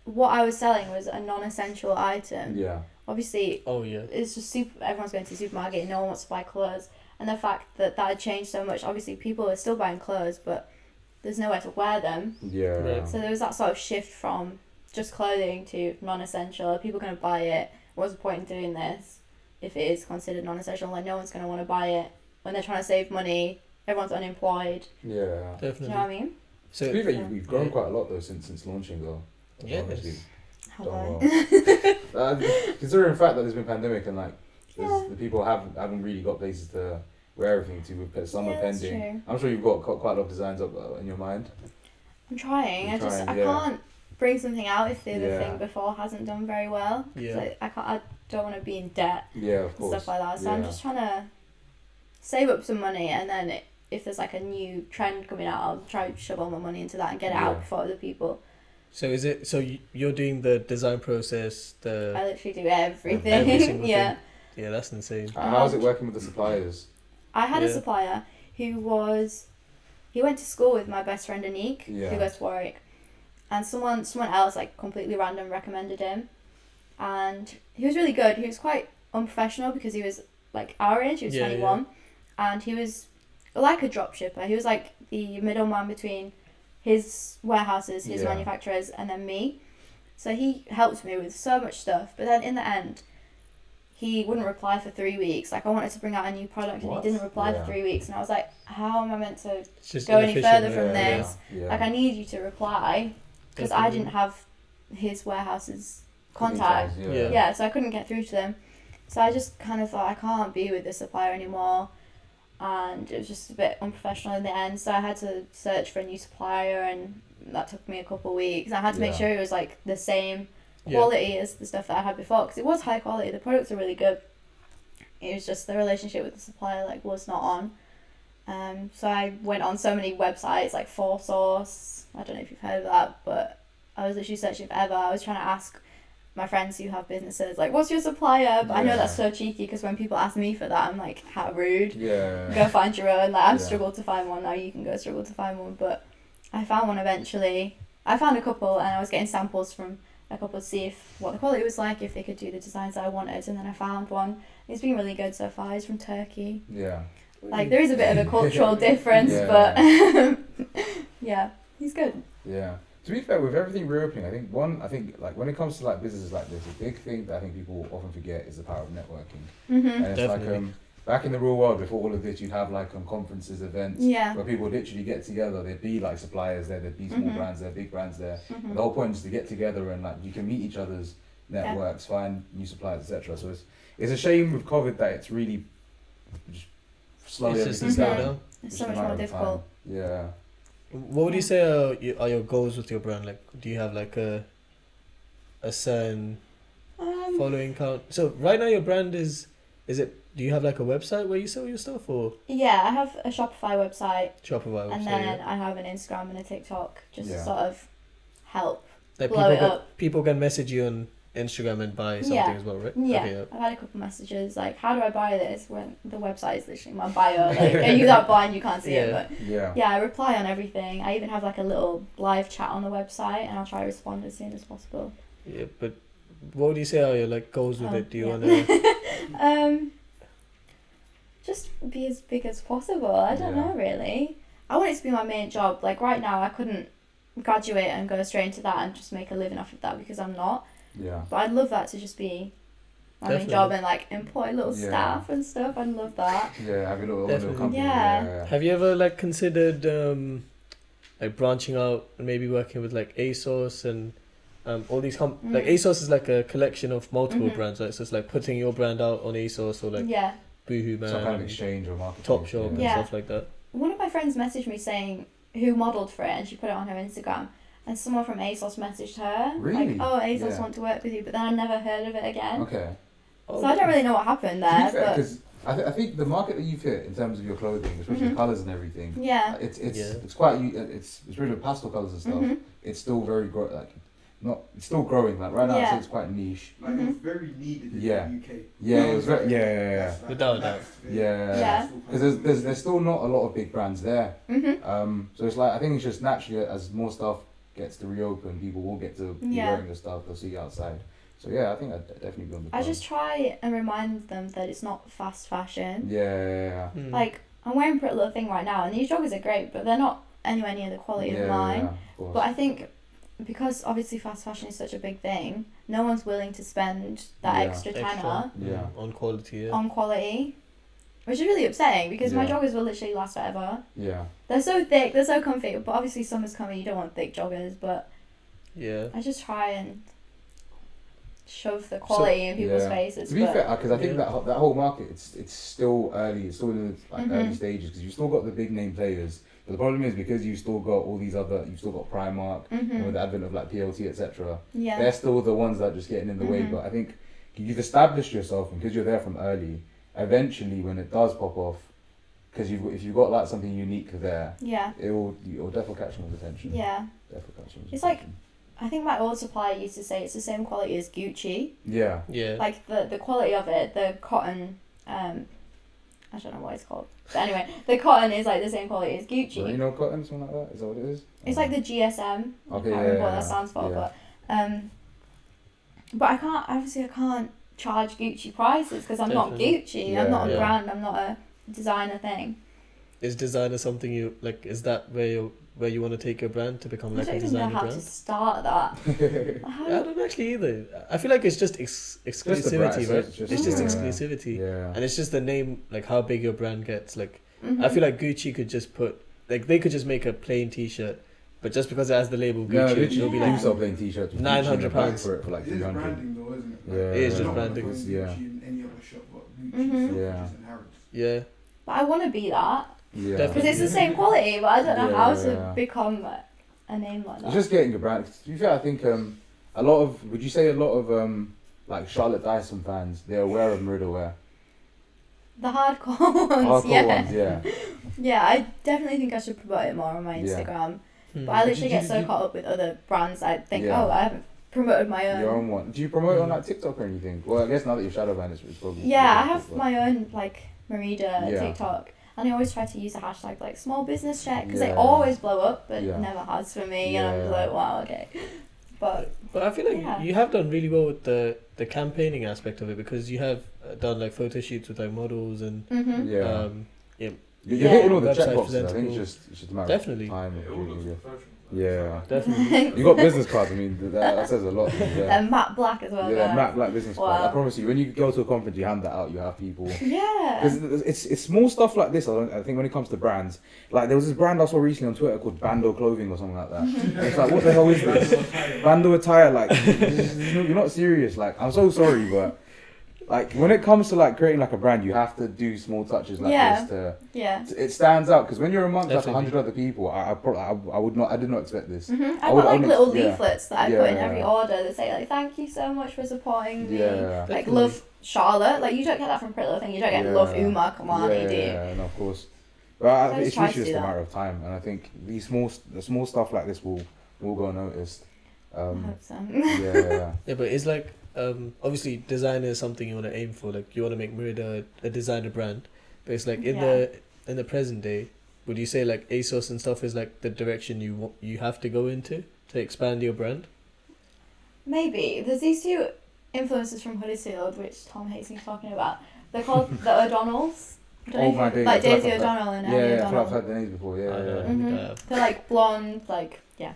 what I was selling was a non-essential item. Yeah. Obviously, Oh yeah. it's just everyone's going to the supermarket and no one wants to buy clothes. And the fact that had changed so much, obviously people are still buying clothes, but there's nowhere to wear them. Yeah. Right. So there was that sort of shift from just clothing to non-essential. Are people going to buy it? What's the point in doing this if it is considered non-essential? Like, no one's going to want to buy it when they're trying to save money. Everyone's unemployed. Yeah. Do you Definitely. know what I mean? To So be fair, you've grown Yeah. quite a lot though since launching though. Yes. Honestly. Hello. Done well. Considering the fact that there's been pandemic and like Yeah. the people haven't really got places to wear everything to with summer Yeah, that's pending. true. I'm sure you've got quite a lot of designs up in your mind. I'm trying. You're trying, I yeah. can't bring something out if the other Yeah. thing before hasn't done very well. 'Cause Yeah. I don't want to be in debt Yeah, of and course. stuff like that. So I'm Yeah. just trying to save up some money, and then if there's like a new trend coming out, I'll try to shove all my money into that and get it Yeah. out before other people. So is it? So you're doing the design process. I The literally do everything. Every single Yeah. thing. Yeah, that's insane. How's it working with the suppliers? I had a Yeah. supplier he went to school with my best friend Anique, Yeah. who goes to Warwick, and someone else like completely random recommended him, and he was really good. He was quite unprofessional because he was like our age. He was Yeah, 21, and he was like a drop shipper. He was like the middleman between his warehouses, his Yeah. manufacturers, and then me. So he helped me with so much stuff, but then in the end, he wouldn't reply for 3 weeks. Like, I wanted to bring out a new product, and What? he didn't reply Yeah. for 3 weeks. And I was like, how am I meant to It's just go any inefficient, further right? from Yeah, this? yeah. Like, I need you to reply, because I Definitely. didn't have his warehouse's contact. Yeah. Yeah, so I couldn't get through to them. So I just kind of thought, I can't be with this supplier anymore. And it was just a bit unprofessional in the end. So I had to search for a new supplier, and that took me a couple of weeks. I had to make Yeah. sure it was like the same Yeah. quality as the stuff that I had before, because it was high quality. The products are really good. It was just the relationship with the supplier like was not on. So I went on so many websites like 4Source. I don't know if you've heard of that, but I was literally searching forever. I was trying to ask my friends who have businesses, like, what's your supplier? But I know Yeah. that's so cheeky because when people ask me for that, I'm like, how rude. Yeah. Go find your own. Like, I've Yeah. struggled to find one. Now you can go struggle to find one. But I found one eventually. I found a couple, and I was getting samples from a couple to see what the quality was like, if they could do the designs that I wanted. And then I found one. It's been really good so far. He's from Turkey. Yeah. Like, there is a bit of a cultural difference, Yeah. but yeah, he's good. Yeah. To be fair, with everything reopening, I think like when it comes to like businesses like this, a big thing that I think people often forget is the power of networking. Mm-hmm. And it's Definitely. like back in the real world before all of this, you'd have like conferences, events Yeah. where people would literally get together. There'd be like suppliers there, there'd be small Mhm. brands there, big brands there. Mm-hmm. The whole point is to get together and like you can meet each other's networks, find new suppliers, etc. So it's a shame with COVID that it's really just slowly It's just everything slowed down. down. It's Just so a much matter more of difficult. time. Yeah. What would you say are your goals with your brand? Like, do you have like a certain following count? So right now your brand is it? Do you have like a website where you sell your stuff or Yeah, I have a Shopify website, Shopify website? and then I have an Instagram and a TikTok, just to Yeah. sort of help. Like blow it up. people can message you on Instagram and buy something Yeah. as well, right? Yeah, Okay, I've had a couple messages like, "How do I buy this?" When the website is literally my bio. Like, are you that blind you can't see it? Yeah. But Yeah. yeah, I reply on everything. I even have like a little live chat on the website, and I'll try to respond as soon as possible. Yeah, but what would you say are your like goals with Oh, it? Do you yeah. wanna? Just be as big as possible. I don't Yeah. know really. I want it to be my main job. Like right now, I couldn't graduate and go straight into that and just make a living off of that because I'm not. Yeah. But I'd love that to just be my main Definitely. job and like employ little Yeah. staff and stuff. I'd love that. Yeah, have a little Definitely. company. Yeah. Have you ever like considered like branching out and maybe working with like ASOS and all these like ASOS is like a collection of multiple Mhm. brands, right? So it's like putting your brand out on ASOS or like Yeah. Boohoo Man, Some kind of and exchange or marketing. Topshop and Yeah. stuff like that. One of my friends messaged me saying who modelled for it, and she put it on her Instagram. And someone from ASOS messaged her, Really? like, "Oh, ASOS Yeah. want to work with you," but then I never heard of it again. Okay. Oh, So I don't really know what happened To be there, fair, but because I think the market that you've hit in terms of your clothing, especially Mhm. colours and everything, yeah. it's Yeah. it's quite it's especially with pastel colours and stuff. Mhm. It's still very it's still growing. Like right now, I'd Yeah. say it's quite niche. Like it was very needed in Yeah. the UK. Yeah, it was very yeah. That's like- Without that's doubt. very- Yeah. Yeah. Because there's still not a lot of big brands there. Mhm. So it's like I think it's just naturally as more stuff gets to reopen, people will get to be Yeah. wearing the stuff they'll see outside. So yeah, I think I'd definitely be on the. I just try and remind them that it's not fast fashion. Yeah. Mm. Like I'm wearing Pretty Little Thing right now, and these joggers are great, but they're not anywhere near the quality of mine. of course. But I think because obviously fast fashion is such a big thing, no one's willing to spend that Yeah. extra Extra. tenner Yeah. On quality, yeah. on quality, which is really upsetting because my Yeah. joggers will literally last forever. Yeah. They're so thick, they're so comfy, but obviously summer's coming, you don't want thick joggers, but Yeah. I just try and shove the quality in people's yeah. faces. To be but fair, because I think Yeah. that whole market, it's still early. It's still in the Mhm. early stages because you've still got the big name players. But the problem is because you've still got all these other, you've still got Primark and with the advent of like PLT, etc. yeah. They're still the ones that are just getting in the way. Mhm. But I think you've established yourself, and because you're there from early, eventually when it does pop off, because if you've got like something unique there, Yeah. it'll definitely catch someone's attention. Yeah. Definitely catch someone's It's like- attention. I think my old supplier used to say it's the same quality as Gucci. Yeah. Yeah. Like the quality of it, the cotton, I don't know what it's called. But anyway, the cotton is like the same quality as Gucci. Merino cotton, something like that. Is that what it is? It's like the GSM. I Okay, can't remember what yeah, that stands for, yeah. but I can't charge Gucci prices because I'm not Definitely. Gucci. I'm not a Yeah. brand. I'm not a designer thing. Is designer something you like? Is that where you want to take your brand to become I like don't a even know designer how brand? to start that. I don't actually either. I feel like it's just exclusivity, right? It's just Yeah. exclusivity, Yeah. and it's just the name, like how big your brand gets. Like Mhm. I feel like Gucci could just put, like they could just make a plain T-shirt, but just because it has the label No, Gucci, literally, it'll be Yeah. do like start playing t-shirts. with £900 Gucci in the back for it for like It is 300. branding though, isn't it? Yeah. It is just You're not gonna branding. find Yeah. Gucci in any other shop but Gucci Mhm. stuff, Yeah. which is inherent. yeah. But I want to be that Yeah. because it's the same quality, but I don't know how to Yeah. become a name like that. It's just getting a brand. To be fair, I think would you say a lot of like Charlotte Dyson fans, they're aware of Merida Wear? The hardcore ones, Hardcore yeah. ones, yeah. Yeah, I definitely think I should promote it more on my Yeah. Instagram. Hmm. But I But literally you- get so you- caught up with other brands. I think, Yeah. oh, I haven't promoted my own. Your own one. Do you promote it on like TikTok or anything? Well, I guess now that you're shadow banned, it's probably. Yeah, I difficult, have but- my own like Merida Yeah. TikTok, and I always try to use the hashtag like small business check because they Yeah. always blow up, but Yeah. never has for me, and I'm just Yeah. like, wow, okay. But But I feel like Yeah. you have done really well with the campaigning aspect of it, because you have done like photo shoots with like models and Yeah. yeah, You're Yeah. hitting all the Website checkboxes. I think presentable. it's just a matter Definitely. of time. It all looks professional. Yeah. definitely. You got business cards. I mean, that says a lot. Yeah. and matte black as well. Yeah, guys. matte black business cards. I Wow. promise you, when you go to a conference, you hand that out. You have people. Yeah. Because it's small stuff like this. I think when it comes to brands, like there was this brand I saw recently on Twitter called Bando Clothing or something like that. And it's like, what the hell is this? Bando attire, like you're not serious. Like, I'm so sorry, but like when it comes to like creating like a brand, you have to do small touches like Yeah. this to. Yeah. It stands out because when you're amongst like Definitely. 100 other people, I did not expect this. I've I would got like only- little yeah. leaflets that I put in Yeah. every order that say like, thank you so much for supporting me. Yeah. Like Definitely. love Charlotte. Like you don't get that from Pretty Little Thing. You don't get love Yeah. Uma Kamani, do you? Yeah, no, of course. But So I it's just try to literally do just a that. matter of time, and I think the small stuff like this will go noticed. I hope so. Yeah. Yeah, but it's like obviously designer is something you want to aim for. Like you want to make Merida a designer brand, but it's like in the present day, would you say like ASOS and stuff is like the direction you have to go into to expand your brand? Maybe. There's these two influencers from Huddersfield, which Tom hates me talking about. They're called the O'Donnells. I don't know Oh if my you- days. Like I feel like Daisy I've O'Donnell and Yeah, Ellie yeah, I feel like I've O'Donnell. heard the names before. Yeah, I know. yeah. Mhm. They're like blonde, like yeah.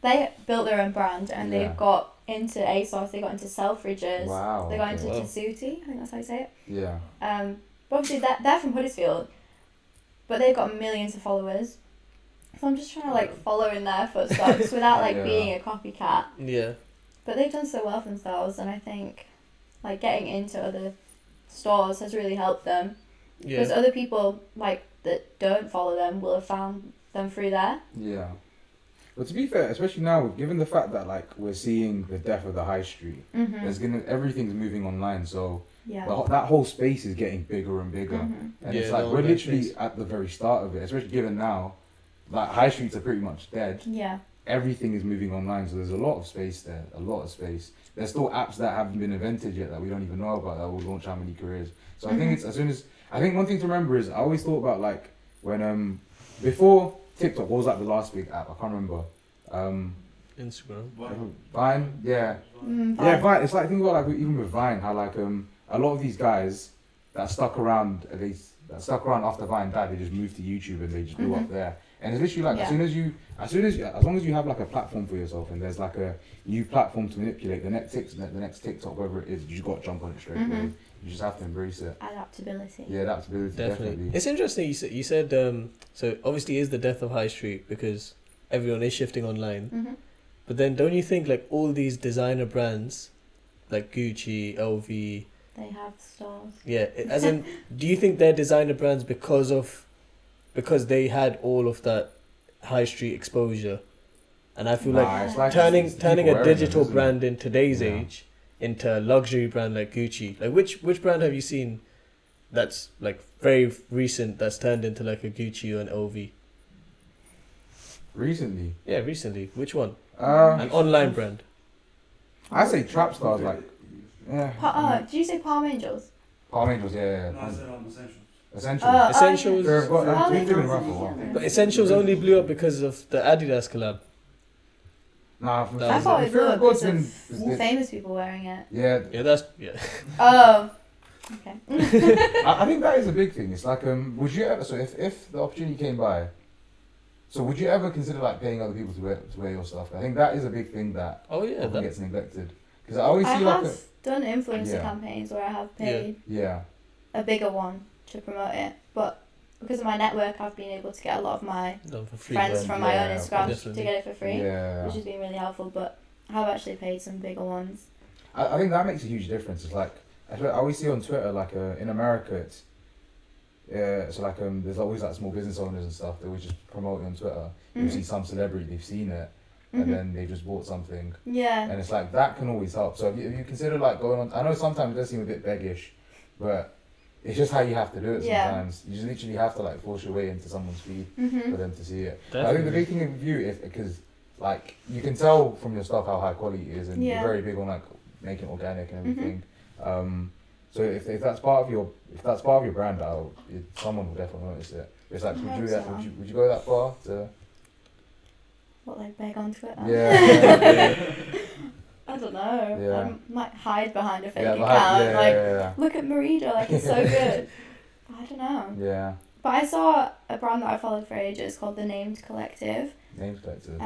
They built their own brand and Yeah. they got into ASOS. They got into Selfridges. Wow. They got okay. into Wow. Tessuti. I think that's how you say it. Yeah. But obviously they're from Huddersfield, but they've got millions of followers. So I'm just trying to like follow in their footsteps without like Yeah. being a copycat. Yeah, But they've done so well for themselves, and I think like getting into other stores has really helped them because yeah, other people like that don't follow them will have found them through there. Yeah. But to be fair, especially now, given the fact that like we're seeing the death of the high street, there's everything's moving online, so Yeah. that whole space is getting bigger and bigger. And Yeah, it's like the we're online literally space. at the very start of it, especially given now, like high streets are pretty much dead. Yeah. Everything is moving online, so there's a lot of space there, a lot of space. There's still apps that haven't been invented yet that we don't even know about that will launch how many careers. So I think it's I think one thing to remember is I always thought about like when before TikTok, what was like the last big app? I can't remember. Instagram. Vine, yeah. Mm, Yeah, fine. Vine. It's like think about like even with Vine, how like a lot of these guys that stuck around after Vine died, they just moved to YouTube and they just blew up there. And it's literally like as long as you have like a platform for yourself and there's like a new platform to manipulate the next TikTok, whatever it is, you just got to jump on it straight away. You just have to embrace it. Adaptability. Yeah, adaptability definitely. It's interesting. You said so obviously it is the death of high street because everyone is shifting online. But then don't you think like all these designer brands, like Gucci, LV, They have stores. yeah, as in, do you think they're designer brands because they had all of that high street exposure? And I feel Nah, it's like turning it's people a wearing them, digital isn't it? brand in today's Yeah. age into a luxury brand like Gucci, like which brand have you seen that's like very recent that's turned into like a Gucci or an LV? Recently, Yeah, recently. Which one? an An online brand. I say trap stars like Did you say Palm Angels? Palm Angels, yeah. No, I said Essentials. Essentials. Essentials. They've got Oh, we've they been have around for a to, while. yeah. But Essentials only blew up because of the Adidas collab. Nah, I thought it Fear blew of up God's because been. of famous people wearing it. Yeah, Yeah, that's yeah. Oh. Okay. I think that is a big thing. It's like, would you ever? So if the opportunity came by, so would you ever consider like paying other people to wear your stuff? I think that is a big thing that Oh yeah, often that, gets neglected. Because I always I see like have done influencer Yeah. campaigns where I have paid yeah, a bigger one to promote it, but because of my network, I've been able to get a lot of my done for free. friends then. from my own Yeah, Instagram to definitely. get it for free, yeah. which has been really helpful. But I have actually paid some bigger ones. I think that makes a huge difference. It's like I always see on Twitter, like in America, it's so like there's always like small business owners and stuff that we just promote it on Twitter. You see some celebrity, they've seen it, and then they just bought something, Yeah. and it's like that can always help. So if you consider like going on, I know sometimes it does seem a bit beggish, but it's just how you have to do it Yeah. sometimes. You just literally have to like force your way into someone's feed Mm-hmm. for them to see it. But I think the Definitely. big thing with you, because like you can tell from your stuff how high quality it is, and Yeah. you're very big on like making organic and Mhm. everything. So if that's part of your brand, someone will definitely notice it. It's like, I would hope you, so. would you go that far to? What, like beg on Twitter? Yeah. I don't know. Yeah. I might hide behind a fake Yeah, account. Like, yeah. look at Merida, like it's so good. I don't know. Yeah. But I saw a brand that I followed for ages called The Named Collective. Names collective.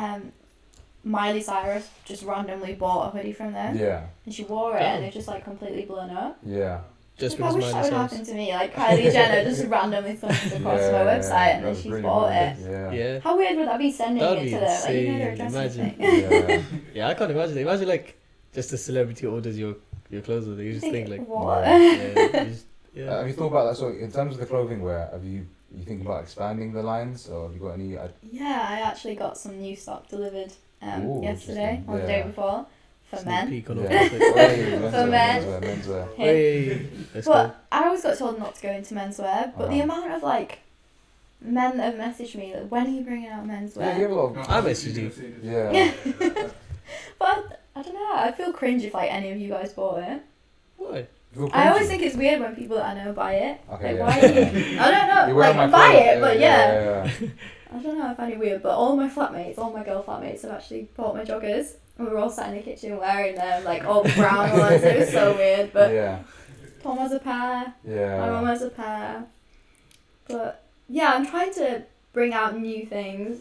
Miley Cyrus just randomly bought a hoodie from them. Yeah. And she wore it and it's just like completely blown up. Yeah. Just Like, I because wish that Miley would Cyrus. happen to me. Like Kylie Jenner just randomly stumbles across my website and then that's she's really bought weird. it. Yeah. Yeah. How weird would that be sending That'd it be to them? Like, you know they're insane. addressing Imagine. me. Yeah. Yeah, I can't imagine. Imagine like just a celebrity orders your clothes, or you just think like, what? yeah, you just, yeah. Have you thought about that? So in terms of the clothing wear, you thinking about expanding the lines, or have you got any? Yeah, I actually got some new stock delivered Ooh, yesterday interesting. or the day Yeah. before for Sneak men. peek on Yeah. all of it. Hey, For men. menswear. Hey, let's go. But I always got told not to go into menswear. But the Uh-huh. amount of like men that have messaged me, like, when are you bringing out menswear? Yeah, you have a lot of. I messaged you. Yeah. But I don't know. I feel cringe if like any of you guys bought it. Why? You feel I always cringy? think it's weird when people that I know buy it. Okay, Like, yeah. why are you? I don't know. You're wearing Like, my buy clothes. it, but yeah. Yeah. I don't know. I find it weird. But all my flatmates, all my girl flatmates, have actually bought my joggers. And we were all sat in the kitchen wearing them, like all brown ones. It was so weird. But Yeah. Tom has a pair. My Yeah. mum has a pair. But yeah, I'm trying to bring out new things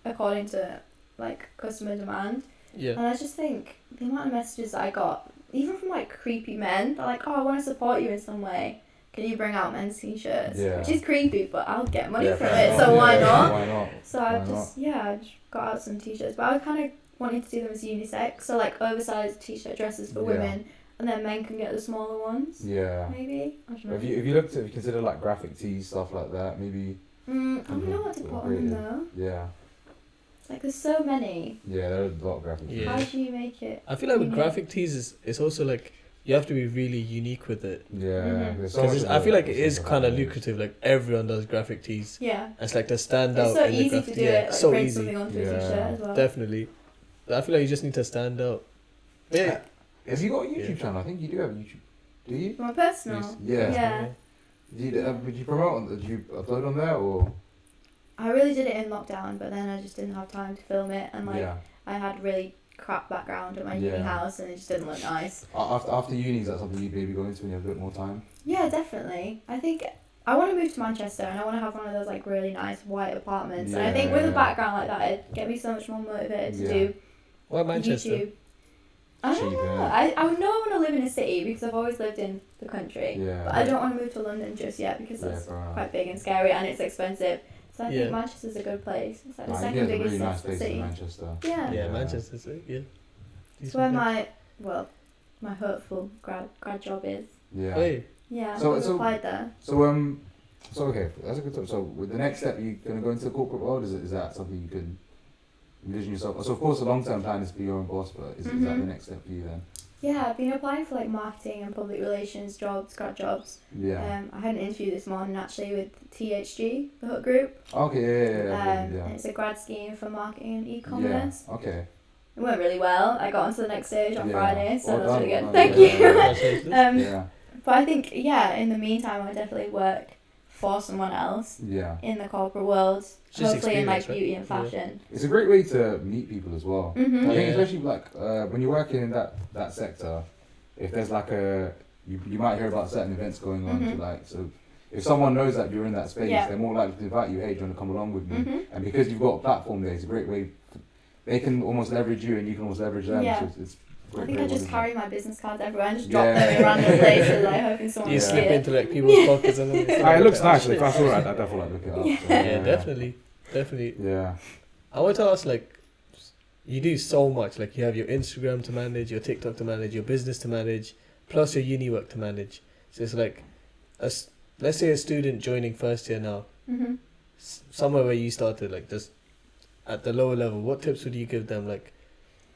according to like customer demand. Yeah. And I just think the amount of messages that I got, even from like creepy men, they're like, "Oh, I want to support you in some way. Can you bring out men's t-shirts?" Yeah. Which is creepy, but I'll get money Yeah, from fair it, enough. so why Yeah, not? Why not? So I Why just I just got out some t-shirts, but I was kind of wanting to do them as unisex, so like oversized t-shirt dresses for Yeah. women, and then men can get the smaller ones. Yeah. Maybe I don't know. Have you considered like graphic tees, stuff like that? Maybe. I don't know what to put on them though. Yeah. Like there's so many. Yeah, there are a lot of graphic tees. Yeah. How do you make it? I feel like with Yeah. graphic tees, it's also like you have to be really unique with it. Yeah. Mhm. There's so much Because of I the- feel like it the is stuff kind of like that. lucrative. Like everyone does graphic tees. Yeah. It's like to stand out. It's so in the easy graphic. to do yeah, it. Like so print easy. something onto a Yeah. t-shirt as well. Definitely. I feel like you just need to stand out. Yeah. Have you got a YouTube Yeah. channel? I think you do have a YouTube. Do you? My personal. Yeah. Yeah. Would you promote? Did you upload on there or? I really did it in lockdown, but then I just didn't have time to film it, and like Yeah. I had really crap background at my uni Yeah. house, and it just didn't look nice. After uni, is that something you'd maybe go into when you have a bit more time? Yeah, definitely. I think I want to move to Manchester, and I want to have one of those like really nice white apartments. And I think with a Yeah. background like that, it'd get me so much more motivated to Yeah. do Why Manchester? YouTube. I don't Cheap, know. innit? I know I want to live in a city because I've always lived in the country. Yeah. But I don't want to move to London just yet because Yeah, that's fair enough. quite big and scary and it's expensive. So I Yeah. think Manchester's a good place. It's like the Nah, second India's a biggest really nice place city. in Manchester. Yeah. Yeah, Yeah. Manchester's yeah. It's where my hopeful grad job is. Yeah. Hey, Yeah, So- I've so- applied there. So okay, that's a good talk. So with the next step, you gonna go into the corporate world? Is that something you can envision yourself? So of course, the long term plan is to be your own boss, but is that the Mhm. next step for you then? Yeah, I've been applying for like marketing and public relations jobs, grad jobs. Yeah. I had an interview this morning actually with THG, the Hook Group. Okay. Yeah. And Yeah. it's a grad scheme for marketing and e-commerce. Yeah. Okay. It went really well. I got onto the next stage on Yeah. Friday, so Well that's really done, good. well Thank done. you. Yeah. congratulations. Yeah. But I think, yeah, in the meantime, I definitely work for someone else Yeah. in the corporate world, Just hopefully in like experience, right? beauty and Yeah. fashion. It's a great way to meet people as well. Mhm. I think Yeah. especially like when you're working in that sector, if there's like you might hear about certain events going on. Mhm. So if someone knows that you're in that space, Yeah. they're more likely to invite you. Hey, do you want to come along with me? Mhm. And because you've got a platform there, it's a great way. They can almost leverage you, and you can almost leverage them. Yeah. So it's I think I just carry my business cards everywhere and just Yeah. drop them in random places, like hoping someone You will see slip it. into like people's pockets and then Ah, it looks oh, nice. shit. If I saw it, I'd definitely like look it up. So, Yeah, definitely. Yeah. I want to ask, like, you do so much. Like, you have your Instagram to manage, your TikTok to manage, your business to manage, plus your uni work to manage. So it's like, let's say a student joining first year now, Mhm. somewhere where you started, like just at the lower level. What tips would you give them? Like,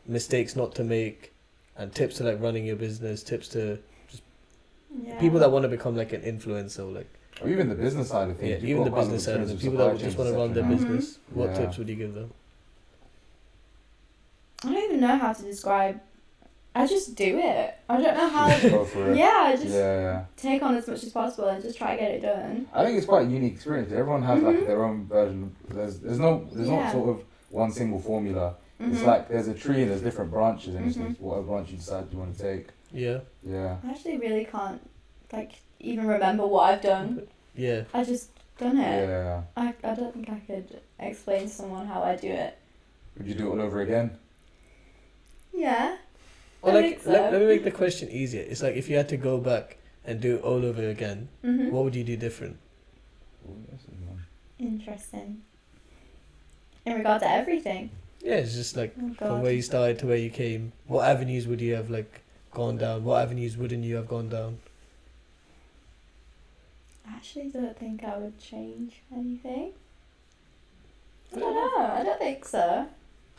mistakes not to make, and tips to like running your business. Tips to Yeah. people that want to become like an influencer, or like Or even the business side of things. yeah, You've even got the quite a lot of business side, and experience the with people that supply just chains, want to run their etc. Mhm. business. What Yeah. tips would you give them? I don't even know how to describe. I just do it. I don't know how. Just go for it. Yeah, I just Yeah. take on as much as possible and just try to get it done. I think it's quite a unique experience. Everyone has like their own version. There's not sort of one single formula. It's like there's a tree, there's different branches, and it's just whatever branch you decide you want to take. Yeah. Yeah. I actually really can't like even remember what I've done. Yeah. I just done it. Yeah. I don't think I could explain to someone how I do it. Would you do it all over again? Yeah. Or I like, think so. let me make the question easier. It's like if you had to go back and do it all over again, what would you do different? Oh, that's a good one. Interesting. In regard to everything. Yeah, it's just like Oh from God. where you started to where you came. What avenues would you have like gone down? What avenues wouldn't you have gone down? I actually don't think I would change anything. I don't know. I don't think so.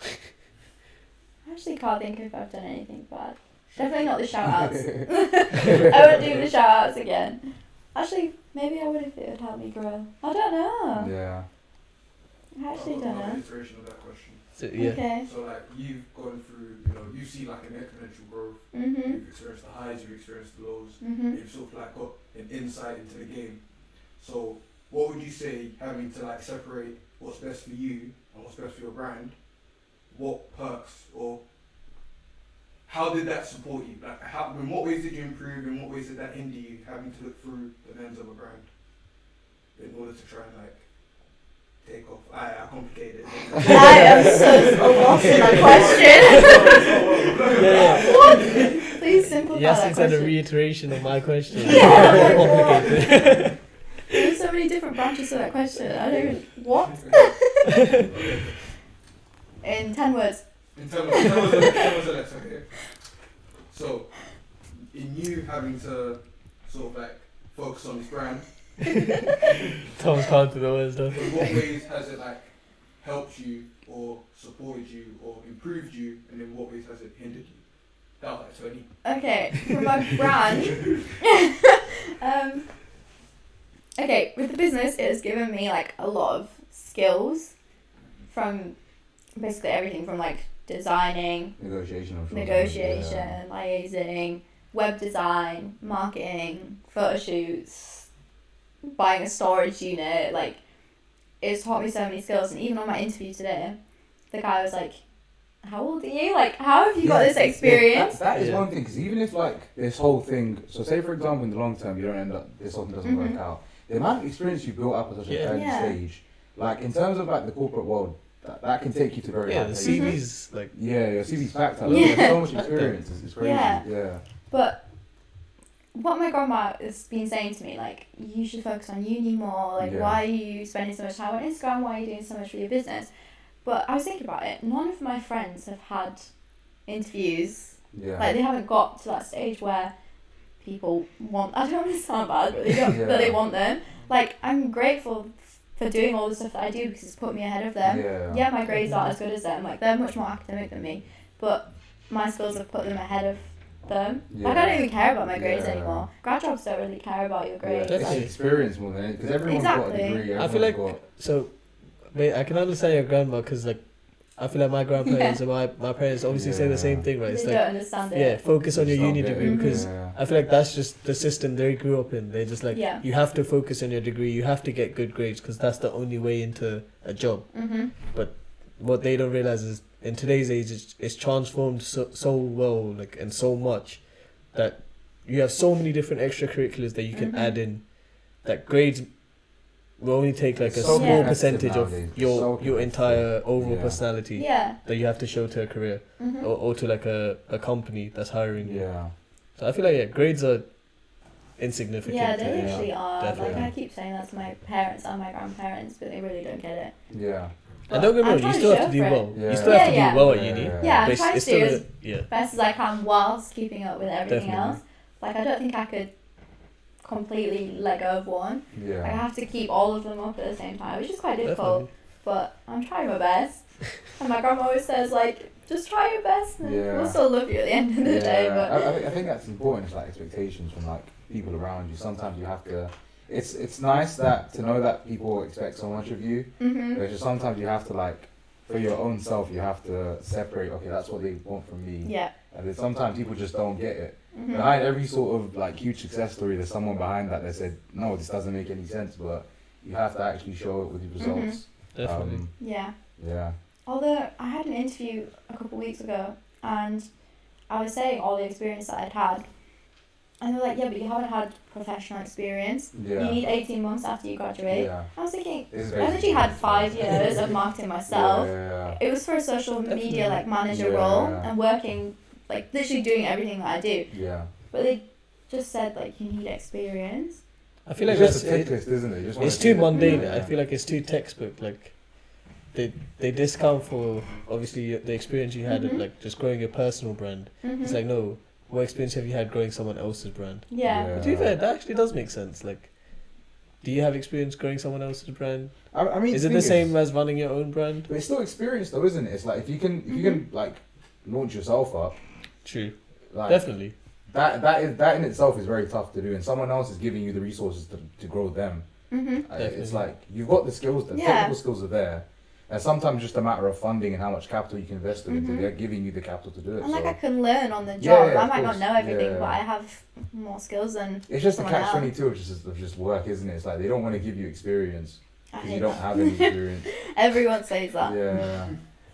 I actually can't think if I've done anything bad. Definitely not the shout outs. I wouldn't do the shout outs again. Actually, maybe I would if it would help me grow. I don't know. Yeah. I actually don't I'll have an know. iteration of that question. So, yeah. Okay. So like you've gone through, you see like an exponential growth. Mhm. You've experienced the highs, you've experienced the lows. Mhm. You've sort of like got an insight into the game. So what would you say, having to like separate what's best for you and what's best for your brand? What perks or how did that support you? Like in what ways did you improve? In what ways did that hinder you having to look through the lens of a brand in order to try and like take off? I complicated it. I am so lost in my question. Yeah. What? Please simplify Yes, that instead of question. reiteration of my question. Yeah. Complicated. There's so many different branches to that question. I don't even. What? In 10 words. In terms of less, okay. So, in you having to sort of like focus on this brand, Tom's counting the words though. in what ways has it like helped you or supported you or improved you, and in what ways has it hindered you? That was like 20. Okay, for my brand. Okay, with the business, it has given me like a lot of skills from basically everything from like designing, Negotiation. liaising, web design, marketing, photo shoots, buying a storage unit. Like, it's taught me so many skills. And even on my interview today, the guy was like, "How old are you? Like, how have you got this experience?" That is Yeah. one thing, because even if like this whole thing, so say for example in the long term you don't end up, this whole thing doesn't work out, the amount of experience you built up at such a early Yeah. stage, like in terms of like the corporate world, that can take you to very Yeah, high the places. CV's like Yeah, your CV's packed up. Yeah. There's so much experience. It's crazy. Yeah. Yeah. But what my grandma has been saying to me, like, you should focus on uni more. Like, Yeah. why are you spending so much time on Instagram? Why are you doing so much for your business? But I was thinking about it. None of my friends have had interviews. Yeah. Like, they haven't got to that stage where people want. I don't want to sound bad, but they don't. Yeah. But they want them. Like, I'm grateful for doing all the stuff that I do because it's put me ahead of them. Yeah, my grades aren't as good as them. Like, they're much more academic than me, but my skills have put them ahead of them. Like, I don't even care about my grades Yeah. anymore. Grad jobs don't really care about your Yeah, grades. it's Definitely. experience more than anything, because everyone's got a Exactly. degree. I feel everyone's like so. Wait, I can understand your grandma because like I feel like my grandparents and my parents obviously say the same thing, right? They It's don't like understand it. yeah, focus on your Just don't uni get degree it. because Yeah. I feel like that's just the system they grew up in. They're just like Yeah. you have to focus on your degree, you have to get good grades because that's the only way into a job. Mhm. What they don't realize is in today's age, it's transformed so well, like and so much that you have so many different extracurriculars that you can Mhm. add in. That grades will only take like a It's so small competitive percentage of nowadays. It's your so your competitive. entire overall Yeah. personality Yeah. that you have to show to a career Mhm. or to like a company that's hiring you. Yeah. So I feel like grades are insignificant. Yeah, to- they Yeah, literally are. definitely. Like, I keep saying that to my parents and my grandparents, but they really don't get it. Yeah. And don't get me I'm wrong, you trying to still have show to do for it. well. Yeah. You still have to Yeah, do well at yeah. uni. Yeah, I'm But trying it's to still do a, as yeah. best as I can whilst keeping up with everything Definitely. else. Like, I don't think I could completely let go of one. Like, I Yeah. have to keep all of them up at the same time, which is quite difficult. Definitely. But I'm trying my best. And my grandma always says, like, just try your best and Yeah. we'll still love you at the end of the day. Yeah. But I think that's important. It's like expectations from like people around you. Sometimes you have to. It's nice that to know that people expect so much of you. mhm. But just sometimes you have to like for your own self, you have to separate. Okay, that's what they want from me. Yeah. And then sometimes people just don't get it. Mhm. Behind every sort of like huge success story, there's someone behind that said, no, this doesn't make any sense, but you have to actually show it with your results. Definitely. Yeah. Yeah. Although I had an interview a couple of weeks ago, and I was saying all the experience that I'd had, and they were like, yeah, but you haven't had professional experience. Yeah. You need 18 months after you graduate. Yeah. I was thinking, It's I literally had 5 years of marketing myself. Yeah. It was for a social media like manager Yeah. role and working, like literally doing everything that I do. Yeah. But they just said like you need experience. I feel like It's just that's a tick list, isn't it? You just wanna it's see too it. mundane. Yeah. I feel like it's too textbook. Like they discount for obviously the experience you had Mhm. like just growing your personal brand. Mm-hmm. It's like, no, what experience have you had growing someone else's brand? Yeah. But to be fair, that actually does make sense. Like, do you have experience growing someone else's brand? I mean, Is it thing the same as running your own brand? But it's still experience, though, isn't it? It's like if you can like launch yourself up, True, like definitely. that in itself is very tough to do, and someone else is giving you the resources to grow them. Mm-hmm. It's Definitely. like you've got the skills, the Yeah. technical skills are there, and sometimes just a matter of funding and how much capital you can invest in it. Mhm. They're giving you the capital to do it. And like so I can learn on the Yeah, job. yeah, I of might course. not know everything, Yeah. but I have more skills than it's just a someone catch else. 22 of just work, isn't it? It's like they don't want to give you experience I because hate you don't that. have any experience. Everyone says that. Yeah.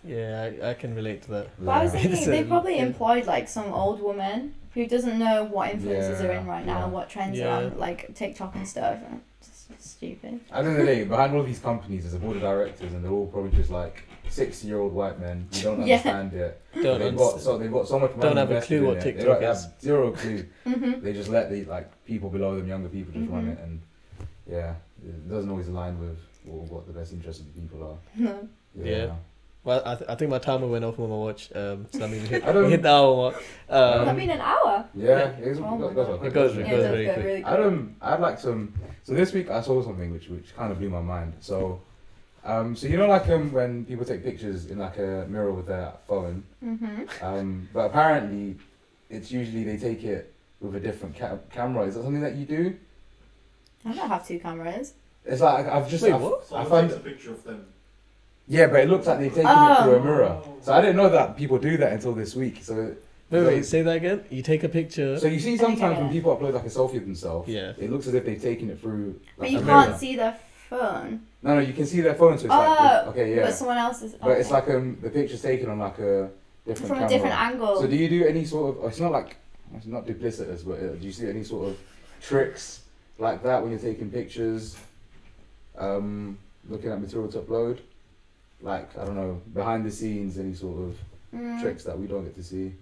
Yeah, I can relate to that. But I was Yeah. thinking they So, probably yeah. employed like some old woman who doesn't know what influences are in Yeah, right now, yeah. what trends Yeah. are on like TikTok and stuff. And it's just stupid. At the end of the day, behind all these companies, there's a board of directors, and they're all probably just like 60-year-old white men who don't Yeah. understand it. Don't They've understand. got so much money. Don't have a invested clue in what it. TikTok They don't is. have zero clue. Mm-hmm. They just let the people below them, younger people, just run Mhm. it, and yeah, it doesn't always align with what the best interests of the people are. No. Yeah. Well, I think my timer went off on my watch. So that means we I don't- hit the hour mark. I mean, an hour. Yeah, it's, Oh my it goes God. on quick, It goes- doesn't it Yeah, it does very go quick. really quick. I'd like some. So this week I saw something which kind of blew my mind. So, so you know, like when people take pictures in like a mirror with their phone, Mm-hmm. but apparently, it's usually they take it with a different camera. Is that something that you do? I don't have two cameras. It's like I've just Wait, I've- what? I Someone found takes a picture of them. yeah, but it looks like they've taken it Oh. through a mirror. So I didn't know that people do that until this week. So Wait, say that again. You take a picture. so you see I think I sometimes get when it. people upload like a selfie of themselves, Yeah. it looks as if they've taken it through. But Like, you a can't mirror. see their phone. No, you can see their phone, so it's like Oh, okay, yeah. But someone else's. But it's like the picture's taken on like a different from camera. a different angle. So do you do any sort of? It's not like it's not duplicitous, but do you see any sort of tricks like that when you're taking pictures? Looking at material to upload, like I don't know, behind the scenes, any sort of Mm. tricks that we don't get to see.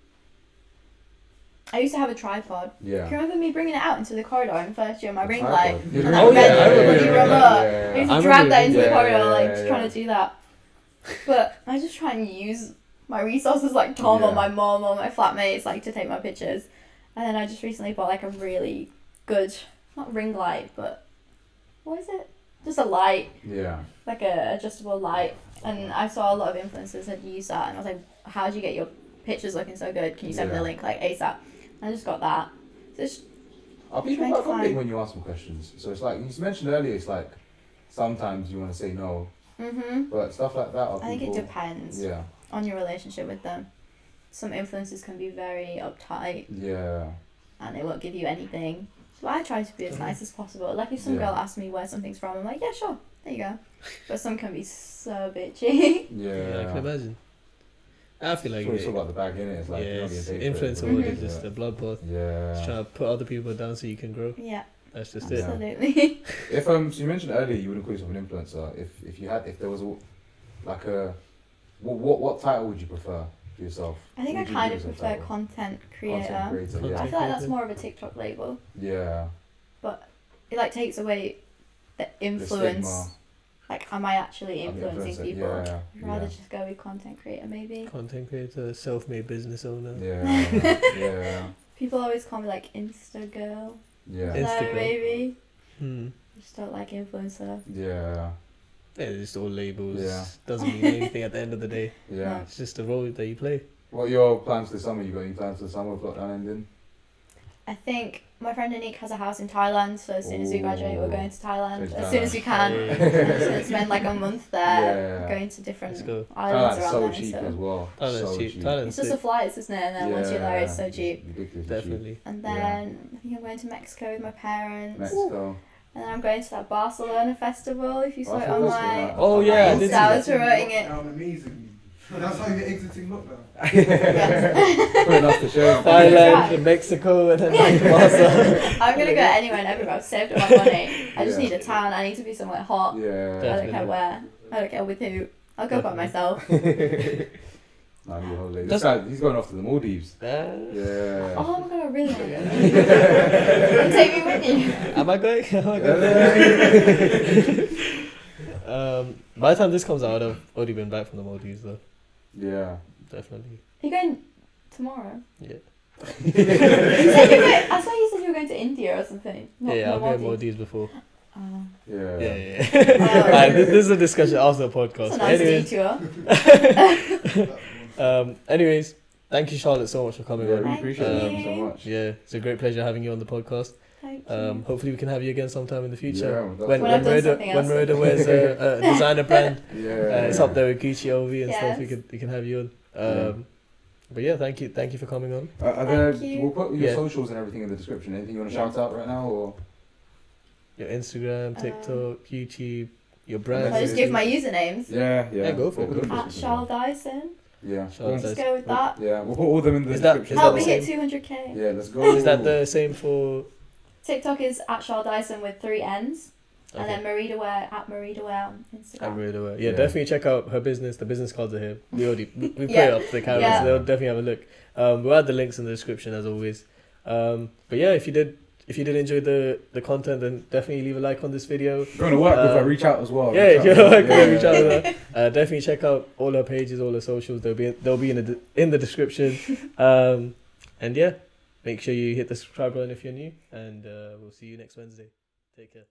I used to have a tripod. Yeah. Can you remember me bringing it out into the corridor in first year, my A ring tripod. light? You And remember? that red I remember bloody you. remote. I used I to remember drag that you. into the Yeah, corridor, yeah, like yeah, just trying yeah. to do that. But I just try and use my resources like Tom or Yeah. my mom or my flatmates like to take my pictures. And then I just recently bought like a really good, not ring light, but what is it? Just a light, Yeah. like a adjustable light. And I saw a lot of influencers had used that, and I was like, how do you get your pictures looking so good? Can you send me Yeah. the link like ASAP? And I just got that. So it's Are people Trying to quite accommodating find- when you ask them questions? So it's like you mentioned earlier. It's like sometimes you want to say no, but stuff like that. Are I think it people- depends Yeah. on your relationship with them. Some influencers can be very uptight Yeah. and they won't give you anything. So I try to be as nice as possible. Like if some Yeah. girl asks me where something's from, I'm like, yeah, sure, there you go. But some can be so bitchy. Yeah. I can imagine. I feel like It's all about the bag, innit? It's like you're not yes, getting paid for it, influencer but- world Mhm. is just a bloodbath. Just Yeah. trying to put other people down so you can grow. Yeah, That's just Yeah. it. absolutely. If so you mentioned earlier you wouldn't call yourself an influencer. If there was like a what title would you prefer for yourself? I think I What would you kind use of as a prefer title? content creator. Content creator. I Content feel like that's creator. more of a TikTok label. Yeah. It like takes away the The influence. stigma. Like, am I actually of the influencing influencer. people? Yeah. I'd rather Yeah. just go with content creator, maybe. Content creator, self-made business owner. Yeah. Yeah. People always call me like Insta girl. Yeah. Insta Hello, girl. baby. Hmm. Just don't like influencer. Yeah. Yeah, it's just all labels. Yeah. Doesn't mean anything at the end of the day. Yeah. It's just a role that you play. What are your plans this summer? You got any plans for the summer with lockdown ending? I think my friend Anik has a house in Thailand, so as soon as we graduate, we're going to Thailand Go to as soon as we can. Hey. I'm just gonna spend like a month there, Yeah. going to different Let's go. islands Thailand's around so there. cheap So. as well. Thailand's so cheap. Thailand's It's just the sick. flights, isn't it? And then once you're there, it's so cheap. Ridiculously Definitely. And Yeah. then I think I'm going to Mexico with my cheap. parents. Mexico. And then I'm going to that Barcelona festival, if you saw it on Barcelona my... festival. Oh, on yeah, my I did Insta, I was see promoting it. Lockdown, amazing. That's how you're exiting lockdown. Put enough to show. Thailand, Right. Mexico, and then like Barcelona. I'm going to go anywhere and everywhere. I've saved up my money. I just Yeah. need a town. I need to be somewhere hot. Yeah. I don't Definitely. care where. I don't care with who. I'll go by Definitely. myself. I need a holiday. Just- This guy, he's going off to the Maldives. Ah. Yeah. Oh my god, I really want to go. And take me with you. Am I going? Am I going? By the time this comes out, I'd have already been back from the Maldives, though. Yeah. Definitely. Are you going tomorrow? Yeah. You said you were going, I swear you said you were going to India or something. Not, Yeah, not I've been in Maldives. Maldives before. Oh. Yeah. Yeah. Oh. Alright, this is a discussion after the podcast. That's a nice Anyways, detour. anyways, thank you, Charlotte, so much for coming Yeah, on. we appreciate it. Thank you so you. much. Yeah, it's a great pleasure having you on the podcast. Thank you. Hopefully we can have you again sometime in the future. Yeah, when When I've done Merida, something when else. Merida wears a designer brand, Yeah. it's up there with Gucci, OV, and stuff. Yes. We can have you on. But yeah, thank you for coming on. Are there, Thank you. we'll put your Yeah. socials and everything in the description. Anything you want to Yeah. shout out right now, or Your Instagram, TikTok, YouTube, your Can brand. I just give my usernames? yeah, Yeah, go for it, We'll put go them in for the At it. Charlotte description. Dyson. Yeah. Charlotte Let's Dyson. go with that. Yeah, we'll put all them in the Is that- description. Help the me hit same? 200k. Yeah, let's go. Is that the same for? TikTok is at Charlotte Dyson with 3 N's. And Okay. then Merida Wear at Merida Wear on Instagram. I'm really aware. Yeah, Yeah. definitely check out her business. The business cards are here. We put Yeah. it up to the camera, Yeah. so they'll definitely have a look. We'll add the links in the description as always. But yeah, if you did enjoy the content, then definitely leave a like on this video. If you want to work with her, Um, reach out as well. Yeah, Reach if you're out. like Yeah, reach out yeah. to her. Definitely check out all her pages, all her socials. They'll be in the description. And yeah, make sure you hit the subscribe button if you're new, and we'll see you next Wednesday. Take care.